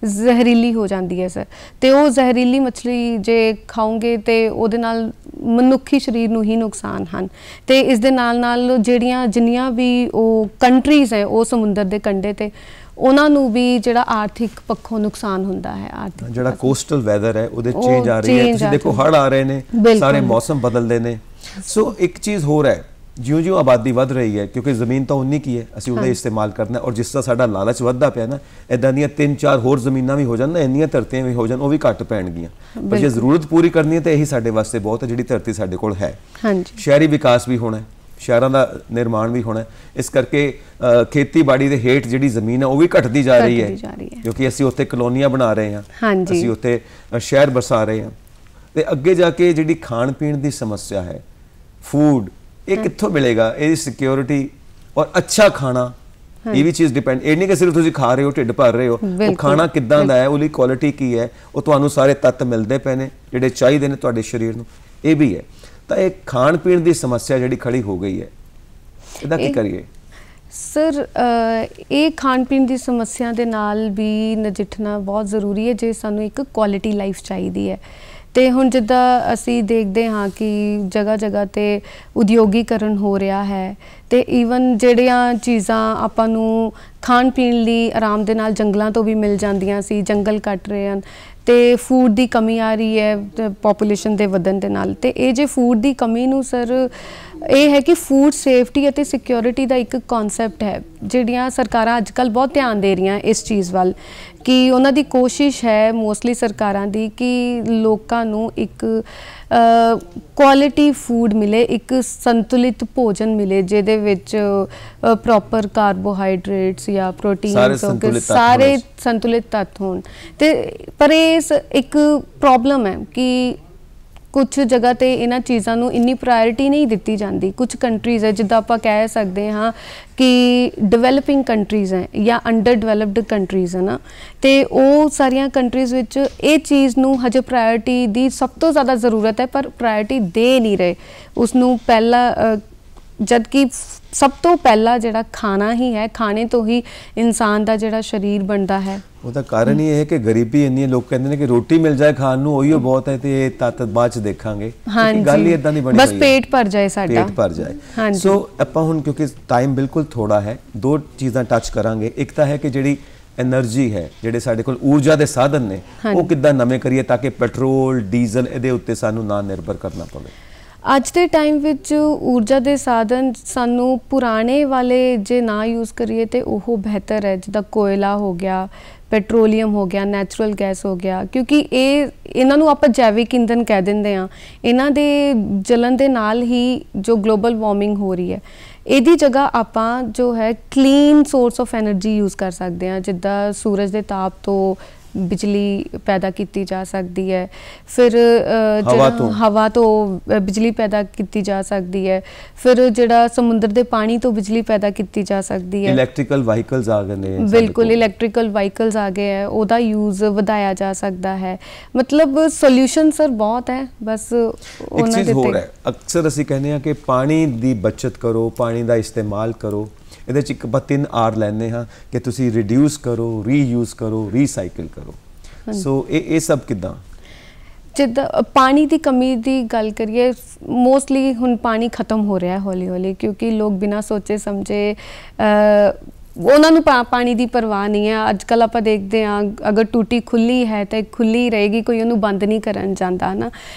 ਜ਼ਹਿਰੀਲੀ ਹੋ ਜਾਂਦੀ ਹੈ ਸਰ। ਅਤੇ ਉਹ ਜ਼ਹਿਰੀਲੀ ਮੱਛਲੀ ਜੇ ਖਾਓਗੇ ਤਾਂ ਉਹਦੇ ਨਾਲ ਮਨੁੱਖੀ ਸਰੀਰ ਨੂੰ ਹੀ ਨੁਕਸਾਨ ਹਨ। ਅਤੇ ਇਸ ਦੇ ਨਾਲ ਨਾਲ ਜਿੰਨੀਆਂ ਵੀ ਉਹ ਕੰਟਰੀਜ਼ ਹੈ ਉਹ ਸਮੁੰਦਰ ਦੇ ਕੰਢੇ 'ਤੇ ਉਹਨਾਂ ਨੂੰ ਵੀ ਜਿਹੜਾ ਆਰਥਿਕ ਪੱਖੋਂ ਨੁਕਸਾਨ ਹੁੰਦਾ ਹੈ। ਆਰਥਿਕ ਜਿਹੜਾ ਕੋਸਟਲ ਵੈਦਰ ਹੈ ਉਹਦੇ ਚੇਂਜ ਆ ਰਹੀ ਹੈ, ਤੁਸੀਂ ਦੇਖੋ ਹੜ੍ਹ ਆ ਰਹੇ ਨੇ, ਸਾਰੇ ਮੌਸਮ ਬਦਲਦੇ ਨੇ। ਸੋ ਇੱਕ ਚੀਜ਼ ਹੋਰ ਹੈ, ਜਿਉਂ-ਜਿਉਂ ਆਬਾਦੀ ਵੱਧ ਰਹੀ ਹੈ, ਕਿਉਂਕਿ ਜ਼ਮੀਨ ਤਾਂ ਉਨੀ ਕੀ ਹੈ, ਅਸੀਂ ਉਹਦਾ ਇਸਤੇਮਾਲ ਕਰਨਾ, ਔਰ ਜਿਸ ਤਰ੍ਹਾਂ ਸਾਡਾ ਲਾਲਚ ਵੱਧਦਾ ਪਿਆ ਨਾ, ਇੱਦਾਂ ਦੀਆਂ 3-4 ਹੋਰ ਜ਼ਮੀਨਾਂ ਵੀ ਹੋ ਜਾਣ ਨਾ, ਇੰਨੀਆਂ ਧਰਤੀਆਂ ਵੀ ਹੋ ਜਾਣ, ਉਹ ਵੀ ਘੱਟ ਪੈਣਗੀਆਂ। ਪਰ ਜੇ ਜ਼ਰੂਰਤ ਪੂਰੀ ਕਰਨੀ ਹੈ ਤਾਂ ਇਹੀ ਸਾਡੇ ਵਾਸਤੇ ਬਹੁਤ ਹੈ, ਜਿਹੜੀ ਧਰਤੀ ਸਾਡੇ ਕੋਲ ਹੈ। ਸ਼ਹਿਰੀ ਵਿਕਾਸ ਵੀ ਹੋਣਾ, ਸ਼ਹਿਰਾਂ ਦਾ ਨਿਰਮਾਣ ਵੀ ਹੋਣਾ, ਇਸ ਕਰਕੇ ਖੇਤੀਬਾੜੀ ਦੇ ਹੇਠ ਜਿਹੜੀ ਜ਼ਮੀਨ ਹੈ ਉਹ ਵੀ ਘਟਦੀ ਜਾ ਰਹੀ ਹੈ, ਕਿਉਂਕਿ ਅਸੀਂ ਉੱਥੇ ਕਲੋਨੀਆਂ ਬਣਾ ਰਹੇ ਹਾਂ, ਅਸੀਂ ਉੱਥੇ ਸ਼ਹਿਰ ਵਸਾ ਰਹੇ ਹਾਂ। ਤੇ ਅੱਗੇ ਜਾ ਕੇ ਜਿਹੜੀ ਖਾਣ ਪੀਣ ਦੀ ਸਮੱਸਿਆ ਹੈ, ਫੂਡ, ਇਹ ਕਿੱਥੋਂ ਮਿਲੇਗਾ? ਇਹਦੀ ਸਿਕਿਉਰਿਟੀ ਔਰ ਅੱਛਾ ਖਾਣਾ, ਇਹ ਵੀ ਚੀਜ਼ ਡਿਪੈਂਡ, ਇਹ ਨਹੀਂ ਕਿ ਸਿਰਫ ਤੁਸੀਂ ਖਾ ਰਹੇ ਹੋ, ਢਿੱਡ ਭਰ ਰਹੇ ਹੋ, ਉਹ ਖਾਣਾ ਕਿੱਦਾਂ ਦਾ ਹੈ, ਉਹਦੀ ਕੁਆਲਿਟੀ ਕੀ ਹੈ, ਉਹ ਤੁਹਾਨੂੰ ਸਾਰੇ ਤੱਤ ਮਿਲਦੇ ਪਏ ਨੇ ਜਿਹੜੇ ਚਾਹੀਦੇ ਨੇ ਤੁਹਾਡੇ ਸਰੀਰ ਨੂੰ, ਇਹ ਵੀ ਹੈ। ਤਾਂ ਇਹ ਖਾਣ ਪੀਣ ਦੀ ਸਮੱਸਿਆ ਜਿਹੜੀ ਖੜੀ ਹੋ ਗਈ ਹੈ, ਇਹਦਾ ਕੀ ਕਰੀਏ ਸਰ? ਇਹ ਖਾਣ ਪੀਣ ਦੀ ਸਮੱਸਿਆ ਦੇ ਨਾਲ ਵੀ ਨਜਿੱਠਣਾ ਬਹੁਤ ਜ਼ਰੂਰੀ ਹੈ ਜੇ ਸਾਨੂੰ ਇੱਕ ਕੁਆਲਿਟੀ ਲਾਈਫ ਚਾਹੀਦੀ ਹੈ। ਅਤੇ ਹੁਣ ਜਿੱਦਾਂ ਅਸੀਂ ਦੇਖਦੇ ਹਾਂ ਕਿ ਜਗ੍ਹਾ ਜਗ੍ਹਾ 'ਤੇ ਉਦਯੋਗੀਕਰਨ ਹੋ ਰਿਹਾ ਹੈ ਅਤੇ ਈਵਨ ਜਿਹੜੀਆਂ ਚੀਜ਼ਾਂ ਆਪਾਂ ਨੂੰ ਖਾਣ ਪੀਣ ਲਈ ਆਰਾਮ ਦੇ ਨਾਲ ਜੰਗਲਾਂ ਤੋਂ ਵੀ ਮਿਲ ਜਾਂਦੀਆਂ ਸੀ, ਜੰਗਲ ਕੱਟ ਰਹੇ ਹਨ ਅਤੇ ਫੂਡ ਦੀ ਕਮੀ ਆ ਰਹੀ ਹੈ ਪੋਪੂਲੇਸ਼ਨ ਦੇ ਵਧਣ ਦੇ ਨਾਲ। ਅਤੇ ਇਹ ਜੇ ਫੂਡ ਦੀ ਕਮੀ ਨੂੰ ਸਰ, ਇਹ ਹੈ ਕਿ ਫੂਡ ਸੇਫਟੀ ਅਤੇ ਸਿਕਿਉਰਿਟੀ ਦਾ ਇੱਕ ਕਨਸੈਪਟ ਹੈ, ਜਿਹੜੀਆਂ ਸਰਕਾਰਾਂ ਅੱਜ ਕੱਲ੍ਹ ਬਹੁਤ ਧਿਆਨ ਦੇ ਰਹੀਆਂ ਇਸ ਚੀਜ਼ ਵੱਲ, ਕਿ ਉਹਨਾਂ ਦੀ ਕੋਸ਼ਿਸ਼ ਹੈ ਮੋਸਟਲੀ ਸਰਕਾਰਾਂ ਦੀ ਕਿ ਲੋਕਾਂ ਨੂੰ ਇੱਕ ਕੁਆਲਿਟੀ ਫੂਡ ਮਿਲੇ, ਇੱਕ ਸੰਤੁਲਿਤ ਭੋਜਨ ਮਿਲੇ ਜਿਹਦੇ ਵਿੱਚ ਪ੍ਰੋਪਰ ਕਾਰਬੋਹਾਈਡਰੇਟਸ ਜਾਂ ਪ੍ਰੋਟੀਨਸ ਹੋ ਕੇ ਸਾਰੇ ਸੰਤੁਲਿਤ ਤੱਤ ਹੋਣ। ਅਤੇ ਪਰ ਇਹ ਇੱਕ ਪ੍ਰੋਬਲਮ ਹੈ ਕਿ ਕੁਛ ਜਗ੍ਹਾ 'ਤੇ ਇਹਨਾਂ ਚੀਜ਼ਾਂ ਨੂੰ ਇੰਨੀ ਪ੍ਰਾਇੋਰਟੀ ਨਹੀਂ ਦਿੱਤੀ ਜਾਂਦੀ। ਕੁਛ ਕੰਟਰੀਜ਼ ਹੈ, ਜਿੱਦਾਂ ਆਪਾਂ ਕਹਿ ਸਕਦੇ ਹਾਂ ਕਿ ਡਿਵੈਲਪਿੰਗ ਕੰਟਰੀਜ਼ ਹੈ ਜਾਂ ਅੰਡਰ ਡਿਵੈਲਪਡ ਕੰਟਰੀਜ਼ ਹੈ ਨਾ, ਅਤੇ ਉਹ ਸਾਰੀਆਂ ਕੰਟਰੀਜ਼ ਵਿੱਚ ਇਹ ਚੀਜ਼ ਨੂੰ ਹਜੇ ਪ੍ਰਾਇੋਰਟੀ ਦੀ ਸਭ ਤੋਂ ਜ਼ਿਆਦਾ ਜ਼ਰੂਰਤ ਹੈ, ਪਰ ਪ੍ਰਾਇੋਰਟੀ ਦੇ ਨਹੀਂ ਰਹੇ ਉਸਨੂੰ ਪਹਿਲਾਂ, ਜਦ ਕਿ ਸਭ ਤੋਂ ਪਹਿਲਾਂ ਜਿਹੜਾ ਖਾਣਾ ਹੀ ਹੈ, ਖਾਣੇ ਤੋਂ ਹੀ ਇਨਸਾਨ ਦਾ ਜਿਹੜਾ ਸਰੀਰ ਬਣਦਾ ਹੈ। ਉਹਦਾ ਕਾਰਨ ਹੀ ਇਹ ਹੈ ਕਿ ਗਰੀਬੀ ਇੰਨੀ ਹੈ, ਲੋਕ ਕਹਿੰਦੇ ਨੇ ਕਿ ਰੋਟੀ ਮਿਲ ਜਾਏ ਖਾਣ ਨੂੰ ਉਹੀ ਬਹੁਤ ਹੈ, ਤੇ ਇਹ ਤੱਤ ਬਾਅਦ ਚ ਦੇਖਾਂਗੇ। ਗੱਲ ਹੀ ਇਦਾਂ ਦੀ ਬਣੀ ਹੋਈ ਹੈ, ਬਸ ਪੇਟ ਭਰ ਜਾਏ ਸਾਡਾ, ਪੇਟ ਭਰ ਜਾਏ। ਸੋ ਆਪਾਂ ਹੁਣ ਕਿਉਂਕਿ ਟਾਈਮ ਬਿਲਕੁਲ ਥੋੜਾ ਹੈ, ਦੋ ਚੀਜ਼ਾਂ ਟੱਚ ਕਰਾਂਗੇ। ਇੱਕ ਤਾਂ ਹੈ ਕਿ ਜਿਹੜੀ એનર્ਜੀ ਹੈ, ਜਿਹੜੇ ਸਾਡੇ ਕੋਲ ਊਰਜਾ ਦੇ ਸਾਧਨ ਨੇ, ਉਹ ਕਿੱਦਾਂ ਨਵੇਂ ਕਰੀਏ ਤਾਂ ਕਿ ਪੈਟਰੋਲ ਡੀਜ਼ਲ ਇਹਦੇ ਉੱਤੇ ਸਾਨੂੰ ਨਾ ਨਿਰਭਰ ਕਰਨਾ ਪਵੇ। ਅੱਜ ਦੇ ਟਾਈਮ ਵਿੱਚ ਊਰਜਾ ਦੇ ਸਾਧਨ ਸਾਨੂੰ ਪੁਰਾਣੇ ਵਾਲੇ ਜੇ ਨਾ ਯੂਜ਼ ਕਰੀਏ ਤਾਂ ਉਹ ਬਿਹਤਰ ਹੈ, ਜਿੱਦਾਂ ਕੋਇਲਾ ਹੋ ਗਿਆ, ਪੈਟਰੋਲੀਅਮ ਹੋ ਗਿਆ, ਨੈਚੁਰਲ ਗੈਸ ਹੋ ਗਿਆ, ਕਿਉਂਕਿ ਇਹਨਾਂ ਨੂੰ ਆਪਾਂ ਜੈਵਿਕ ਇੰਧਨ ਕਹਿ ਦਿੰਦੇ ਹਾਂ। ਇਹਨਾਂ ਦੇ ਜਲਣ ਦੇ ਨਾਲ ਹੀ ਜੋ ਗਲੋਬਲ ਵਾਰਮਿੰਗ ਹੋ ਰਹੀ ਹੈ, ਇਹਦੀ ਜਗ੍ਹਾ ਆਪਾਂ ਜੋ ਹੈ clean source of energy use ਕਰ ਸਕਦੇ ਹਾਂ, ਜਿੱਦਾਂ ਸੂਰਜ ਦੇ ਤਾਪ ਤੋਂ ਬਿਜਲੀ ਪੈਦਾ ਕੀਤੀ ਜਾ ਸਕਦੀ ਹੈ, ਫਿਰ ਹਵਾ ਤੋਂ ਬਿਜਲੀ ਪੈਦਾ ਕੀਤੀ ਜਾ ਸਕਦੀ ਹੈ, ਫਿਰ ਜਿਹੜਾ ਸਮੁੰਦਰ ਦੇ ਪਾਣੀ ਤੋਂ ਬਿਜਲੀ ਪੈਦਾ ਕੀਤੀ ਜਾ ਸਕਦੀ ਹੈ। ਇਲੈਕਟ੍ਰੀਕਲ ਵਾਹੀਕਲਸ ਆ ਗਏ ਨੇ, ਬਿਲਕੁਲ ਇਲੈਕਟ੍ਰੀਕਲ ਵਾਹੀਕਲਸ ਆ ਗਏ ਹੈ, ਉਹਦਾ ਯੂਜ਼ ਵਧਾਇਆ ਜਾ ਸਕਦਾ ਹੈ। ਮਤਲਬ ਸੋਲਿਊਸ਼ਨ ਸਰ ਬਹੁਤ ਹੈ, ਬਸ ਉਹਨਾਂ ਦੇ ਹੋਰ ਹੈ। ਅਕਸਰ ਅਸੀਂ ਕਹਿੰਦੇ ਹਾਂ ਕਿ ਪਾਣੀ ਦੀ ਬਚਤ ਕਰੋ, ਪਾਣੀ ਦਾ ਇਸਤੇਮਾਲ ਕਰੋ। ਇਹਦੇ 'ਚ ਇੱਕ ਆਪਾਂ 3 R ਲੈਂਦੇ ਹਾਂ ਕਿ ਤੁਸੀਂ ਰਿਡਿਊਸ ਕਰੋ, ਰੀਯੂਜ਼ ਕਰੋ, ਰੀਸਾਈਕਲ ਕਰੋ। ਸੋ ਇਹ ਸਭ ਕਿੱਦਾਂ? ਜਿੱਦਾਂ ਪਾਣੀ ਦੀ ਕਮੀ ਦੀ ਗੱਲ ਕਰੀਏ, ਮੋਸਟਲੀ ਹੁਣ ਪਾਣੀ ਖਤਮ ਹੋ ਰਿਹਾ ਹੌਲੀ ਹੌਲੀ, ਕਿਉਂਕਿ ਲੋਕ ਬਿਨਾਂ ਸੋਚੇ ਸਮਝੇ ਉਹਨਾਂ ਨੂੰ ਪਾਣੀ ਦੀ ਪਰਵਾਹ ਨਹੀਂ ਹੈ। ਅੱਜ ਕੱਲ੍ਹ ਆਪਾਂ ਦੇਖਦੇ ਹਾਂ ਅਗਰ ਟੂਟੀ ਖੁੱਲੀ ਹੈ ਤਾਂ ਖੁੱਲੀ ਰਹੇਗੀ, ਕੋਈ ਉਹਨੂੰ ਬੰਦ ਨਹੀਂ ਕਰਨ ਜਾਂਦਾ ਨਾ।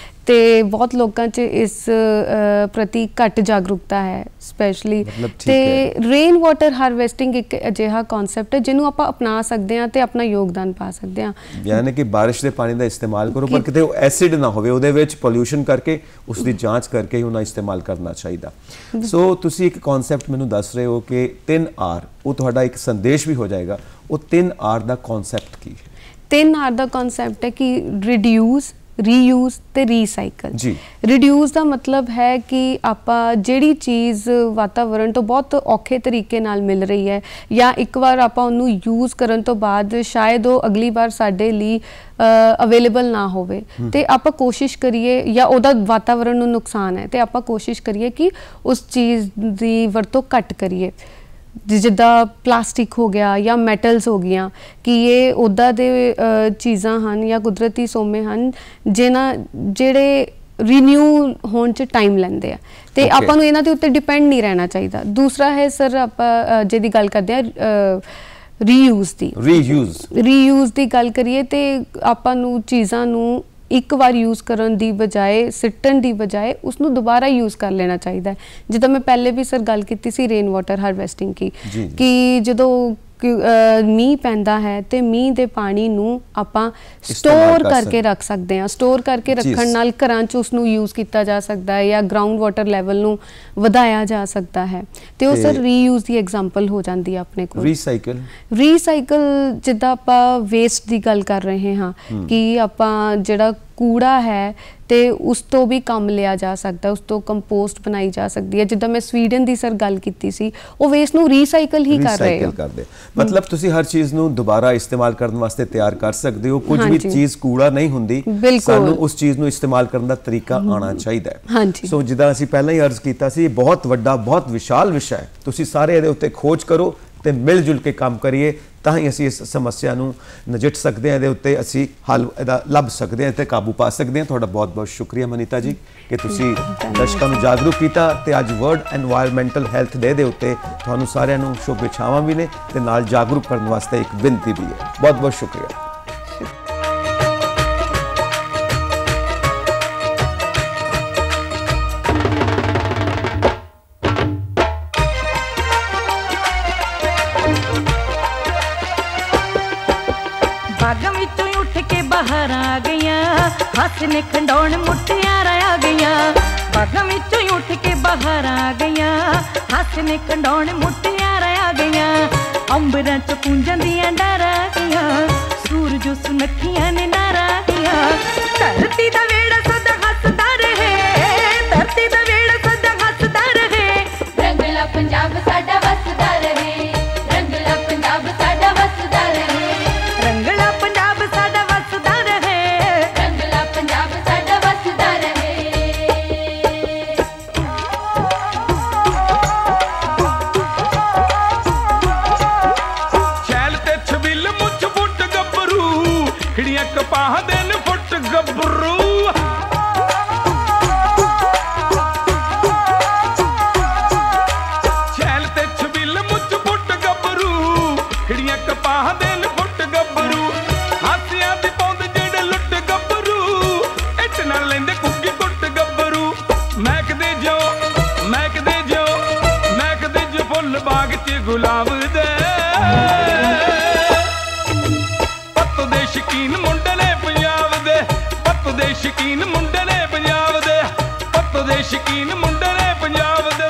ਤੇ ਬਹੁਤ ਲੋਕਾਂ 'ਚ ਇਸ ਪ੍ਰਤੀ ਘੱਟ ਜਾਗਰੂਕਤਾ ਹੈ ਸਪੈਸ਼ਲੀ। ਤੇ ਰੇਨ ਵਾਟਰ ਹਾਰਵੈਸਟਿੰਗ ਇੱਕ ਅਜਿਹਾ ਕਨਸੈਪਟ ਹੈ ਜਿਹਨੂੰ ਆਪਾਂ ਅਪਣਾ ਸਕਦੇ ਹਾਂ ਤੇ ਆਪਣਾ ਯੋਗਦਾਨ ਪਾ ਸਕਦੇ ਹਾਂ। ਯਾਨੀ ਕਿ ਬਾਰਿਸ਼ ਦੇ ਪਾਣੀ ਦਾ ਇਸਤੇਮਾਲ ਕਰੋ, ਪਰ ਕਿਤੇ ਉਹ ਐਸਿਡ ਨਾ ਹੋਵੇ, ਉਹਦੇ ਵਿੱਚ ਪੋਲਿਊਸ਼ਨ ਕਰਕੇ ਉਸ ਦੀ ਜਾਂਚ ਕਰਕੇ ਹੀ ਉਹਨਾਂ ਇਸਤੇਮਾਲ ਕਰਨਾ ਚਾਹੀਦਾ। ਸੋ ਤੁਸੀਂ ਇੱਕ ਕਨਸੈਪਟ ਮੈਨੂੰ ਦੱਸ ਰਹੇ ਹੋ ਕਿ 3R, ਉਹ ਤੁਹਾਡਾ ਇੱਕ ਸੰਦੇਸ਼ ਵੀ ਹੋ ਜਾਏਗਾ। ਉਹ 3R ਦਾ ਕਨਸੈਪਟ ਕੀ ਹੈ? 3R ਦਾ ਕਨਸੈਪਟ ਹੈ ਕਿ ਰਿਡਿਊਸ, ਰੀਯੂਜ਼ ਤੇ ਰੀਸਾਈਕਲ। ਜੀ, ਰਿਡਿਊਸ ਦਾ ਮਤਲਬ ਹੈ ਕਿ ਆਪਾਂ ਜਿਹੜੀ ਚੀਜ਼ ਵਾਤਾਵਰਣ ਤੋਂ ਬਹੁਤ ਔਖੇ ਤਰੀਕੇ ਨਾਲ ਮਿਲ ਰਹੀ ਹੈ ਜਾਂ ਇੱਕ ਵਾਰ ਆਪਾਂ ਉਹਨੂੰ ਯੂਜ਼ ਕਰਨ ਤੋਂ ਬਾਅਦ ਸ਼ਾਇਦ ਉਹ ਅਗਲੀ ਵਾਰ ਸਾਡੇ ਲਈ ਅਵੇਲੇਬਲ ਨਾ ਹੋਵੇ, ਤੇ ਆਪਾਂ ਕੋਸ਼ਿਸ਼ ਕਰੀਏ, ਜਾਂ ਉਹਦਾ ਵਾਤਾਵਰਣ ਨੂੰ ਨੁਕਸਾਨ ਹੈ ਤੇ ਆਪਾਂ ਕੋਸ਼ਿਸ਼ ਕਰੀਏ ਕਿ ਉਸ ਚੀਜ਼ ਦੀ ਵਰਤੋਂ ਘੱਟ ਕਰੀਏ। ਜਿੱਦਾਂ ਪਲਾਸਟਿਕ ਹੋ ਗਿਆ ਜਾਂ ਮੈਟਲਸ ਹੋ ਗਈਆਂ, ਕਿ ਇਹ ਉੱਦਾਂ ਦੇ ਚੀਜ਼ਾਂ ਹਨ ਜਾਂ ਕੁਦਰਤੀ ਸੋਮੇ ਹਨ ਜਿਹੜੇ ਰੀਨਿਊ ਹੋਣ 'ਚ ਟਾਈਮ ਲੈਂਦੇ ਆ, ਤੇ ਆਪਾਂ ਨੂੰ ਇਹਨਾਂ ਦੇ ਉੱਤੇ ਡਿਪੈਂਡ ਨਹੀਂ ਰਹਿਣਾ ਚਾਹੀਦਾ। ਦੂਸਰਾ ਹੈ ਸਰ, ਆਪਾਂ ਜਿਹਦੀ ਗੱਲ ਕਰਦੇ ਹਾਂ ਰੀਯੂਜ਼ ਦੀ ਗੱਲ ਕਰੀਏ, ਤੇ ਆਪਾਂ ਨੂੰ ਚੀਜ਼ਾਂ ਨੂੰ ਇੱਕ ਵਾਰ ਯੂਜ਼ ਕਰਨ ਦੀ ਬਜਾਏ, ਸਿੱਟਣ ਦੀ ਬਜਾਏ ਉਸਨੂੰ ਦੁਬਾਰਾ ਯੂਜ਼ ਕਰ ਲੈਣਾ ਚਾਹੀਦਾ ਹੈ। ਜਿੱਦਾਂ ਮੈਂ ਪਹਿਲੇ ਵੀ ਸਰ ਗੱਲ ਕੀਤੀ ਸੀ ਰੇਨ ਵਾਟਰ ਹਾਰਵੈਸਟਿੰਗ ਕੀ, ਕਿ ਜਦੋਂ ਮੀਂਹ ਪੈਂਦਾ ਹੈ ਤੇ ਮੀਂਹ ਦੇ ਪਾਣੀ ਨੂੰ ਆਪਾਂ ਸਟੋਰ ਕਰਕੇ ਰੱਖ ਸਕਦੇ ਹਾਂ। ਸਟੋਰ ਕਰਕੇ ਰੱਖਣ ਨਾਲ ਘਰਾਂ 'ਚ ਉਸਨੂੰ ਯੂਜ਼ ਕੀਤਾ ਜਾ ਸਕਦਾ ਹੈ ਜਾਂ ਗਰਾਊਂਡ ਵਾਟਰ ਲੈਵਲ ਨੂੰ ਵਧਾਇਆ ਜਾ ਸਕਦਾ ਹੈ, ਤੇ ਉਹ ਸਰ ਰੀਯੂਜ਼ ਦੀ ਐਗਜ਼ਾਮਪਲ ਹੋ ਜਾਂਦੀ ਹੈ ਆਪਣੇ ਕੋਲ। ਰੀਸਾਈਕਲ ਜਿੱਦਾਂ ਆਪਾਂ ਵੇਸਟ ਦੀ ਗੱਲ ਕਰ ਰਹੇ ਹਾਂ, ਕਿ ਆਪਾਂ ਜਿਹੜਾ ਕੂੜਾ ਹੈ ਤੇ ਉਸ ਤੋਂ ਵੀ ਕੰਮ ਲਿਆ ਜਾ ਸਕਦਾ, ਉਸ ਤੋਂ ਕੰਪੋਸਟ ਬਣਾਈ ਜਾ ਸਕਦੀ ਹੈ। ਜਿੱਦਾਂ ਮੈਂ ਸਵੀਡਨ ਦੀ ਸਰ ਗੱਲ ਕੀਤੀ ਸੀ, ਉਹ ਵੇਸਟ ਨੂੰ ਰੀਸਾਈਕਲ ਹੀ ਕਰ ਰਹੇ ਹੋ। ਮਤਲਬ ਤੁਸੀਂ ਹਰ ਚੀਜ਼ ਨੂੰ ਦੁਬਾਰਾ ਇਸਤੇਮਾਲ ਕਰਨ ਵਾਸਤੇ ਤਿਆਰ ਕਰ ਸਕਦੇ ਹੋ। ਕੁਝ ਵੀ ਚੀਜ਼ ਕੂੜਾ ਨਹੀਂ ਹੁੰਦੀ, ਸਾਨੂੰ ਉਸ ਚੀਜ਼ ਨੂੰ ਇਸਤੇਮਾਲ ਕਰਨ ਦਾ ਤਰੀਕਾ ਆਉਣਾ ਚਾਹੀਦਾ ਹੈ। ਸੋ ਜਿੱਦਾਂ ਅਸੀਂ ਪਹਿਲਾਂ ਹੀ ਅਰਜ਼ ਕੀਤਾ ਸੀ, ਬਹੁਤ ਵੱਡਾ, ਬਹੁਤ ਵਿਸ਼ਾਲ ਵਿਸ਼ਾ ਹੈ। ਤੁਸੀਂ ਸਾਰੇ ਇਹਦੇ ਉੱਤੇ ਖੋਜ ਕਰੋ ਤੇ ਮਿਲ ਜੁਲ ਕੇ ਕੰਮ ਕਰੀਏ, ਤਾਂ ਹੀ ਅਸੀਂ ਇਸ ਸਮੱਸਿਆ ਨੂੰ ਨਜਿੱਠ ਸਕਦੇ ਹਾਂ, ਇਹਦੇ ਉੱਤੇ ਅਸੀਂ ਹੱਲ ਇਹਦਾ ਲੱਭ ਸਕਦੇ ਹਾਂ ਤੇ ਕਾਬੂ ਪਾ ਸਕਦੇ ਹਾਂ। ਤੁਹਾਡਾ ਬਹੁਤ ਬਹੁਤ ਸ਼ੁਕਰੀਆ ਮਨੀਤਾ ਜੀ ਕਿ ਤੁਸੀਂ ਦਰਸ਼ਕਾਂ ਨੂੰ ਜਾਗਰੂਕ ਕੀਤਾ, ਤੇ ਅੱਜ ਵਰਲਡ ਐਨਵਾਇਰਨਮੈਂਟਲ ਹੈਲਥ ਡੇ ਦੇ ਉੱਤੇ ਤੁਹਾਨੂੰ ਸਾਰਿਆਂ ਨੂੰ ਸ਼ੁਭ ਇੱਛਾਵਾਂ ਵੀ ਨੇ ਤੇ ਨਾਲ ਜਾਗਰੂਕ ਕਰਨ ਵਾਸਤੇ ਇੱਕ ਬੇਨਤੀ ਵੀ ਹੈ। ਬਹੁਤ ਬਹੁਤ ਸ਼ੁਕਰੀਆ। ਹੱਥ ਨੇ ਖੰਡਾਉਣ ਮੁਟਿਆਰਾਂ ਆ ਗਈਆਂ, ਬਾਗਾਂ ਵਿੱਚੋਂ ਉੱਠ ਕੇ ਬਾਹਰ ਆ ਗਈਆਂ। ਹੱਥ ਨੇ ਖੰਡਾਉਣ ਮੁਟਿਆਰਾਂ ਆ ਗਈਆਂ, ਅੰਬਰਾਂ 'ਚ ਪੂੰਜਾਂ ਦੀਆਂ ਡਾਰਾਂ ਆ ਗਈਆਂ। ਸੂਰਜ ਸੁਨੱਖੀਆਂ ਨੇ ਨਾਰਾਂ ਗਈਆਂ। ਧਰਤੀ ਦਾ ਵੇੜਾ ਸਦਾ ਹੱਸਦਾ ਰਹੇ, ਧਰਤੀ ਦਾ ਵੇੜਾ ਸਦਾ ਹੱਸਦਾ ਰਹੇ। ਰੰਗਲਾ ਪੰਜਾਬ ਸਾਡਾ ਵਸਦਾ ਰਹੇ, ਰੰਗਲਾ ਪੰਜਾਬ ਸਾਡਾ ਵਸਦਾ ਰਹੇ। ਰੰਗਲਾ ਪੰਜਾਬ ਸਾਡਾ ਵਸਦਾ ਰਹੇ, ਰੰਗਲਾ ਪੰਜਾਬ ਸਾਡਾ ਵਸਦਾ ਰਹੇ। ਛੈਲ ਤੇ ਛਬੀਲ ਮੁੱਛ ਫੁੱਟ ਗੱਭਰੂ, ਖਿੜੀਆਂ ਕਪਾਹ ਦੇ ਨ ਫੁੱਟ ਗੱਭਰੂ। ਛੈਲ ਤੇ ਛਬੀਲ ਮੁੱਛ ਫੁੱਟ ਗੱਭਰੂ, ਖਿੜੀਆਂ ਕਪਾਹ ਦੇ ਨ ਫੁੱਟ ਗੱਭਰੂ। ਹਾਸਿਆਂ ਦੀ ਪੌਂਦ ਜਿਹੜੇ ਲੁੱਟ ਗੱਭਰੂ, ਇੱਟ ਨਾਲ ਲੈਂਦੇ ਕੁੱਗੀ ਕੁੱਟ ਗੱਭਰੂ। ਮਹਿਕਦੇ ਜੋ ਮਹਿਕਦੇ ਜੋ ਮਹਿਕਦੇ ਜੋ ਫੁੱਲ ਬਾਗ 'ਚ ਗੁਲਾਬ ਦੇ। ਪੱਤ ਦੇ ਸ਼ਕੀਨ ਮੁੰਡੇ ਨੇ ਪੰਜਾਬ ਦੇ, ਪੱਤ ਦੇ ਸ਼ਕੀਨ ਮੁੰਡੇ ਨੇ ਪੰਜਾਬ ਦੇ, ਪੱਤ ਦੇ ਸ਼ਕੀਨ ਮੁੰਡੇ ਨੇ ਪੰਜਾਬ ਦੇ।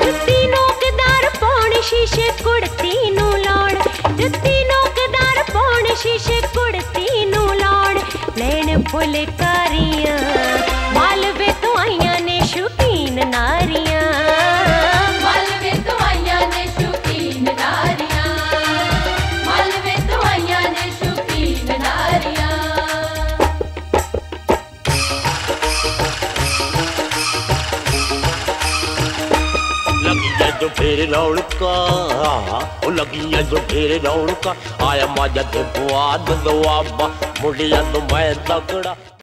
ਜੁੱਤੀ ਨੋਕਦਾਰ ਪਾਉਣ ਸ਼ੀਸ਼ੇ ਕੁੜਤੀ ਨੂੰ ਲਾਉਣ, ਜੁੱਤੀ ਨੋਕਦਾਰ ਪਾਉਣ ਸ਼ੀਸ਼ੇ ਕੁੜਤੀ ਨੂੰ ਲਾਉਣ। ਲੈਣ ਫੁਲਕਾਰੀਆਂ ਮਾਲਵੇ ਤੋਂ ਆਈਆਂ ਨੇ ਸ਼ੌਕੀਨ ਨਾਰੀਆਂ, ਮਾਲਵੇ ਤੋਂ ਆਈਆਂ ਨੇ ਸ਼ੌਕੀਨ ਨਾਰੀਆਂ, ਮਾਲਵੇ ਤੋਂ ਆਈਆਂ ਨੇ ਸ਼ੌਕੀਨ ਨਾਰੀਆਂ। ਲੱਗ जो फिर रौनका लगिया जो फिर रौनका आया माजा ते बुआ दुआबा मुंडिया तो मैं तगड़ा।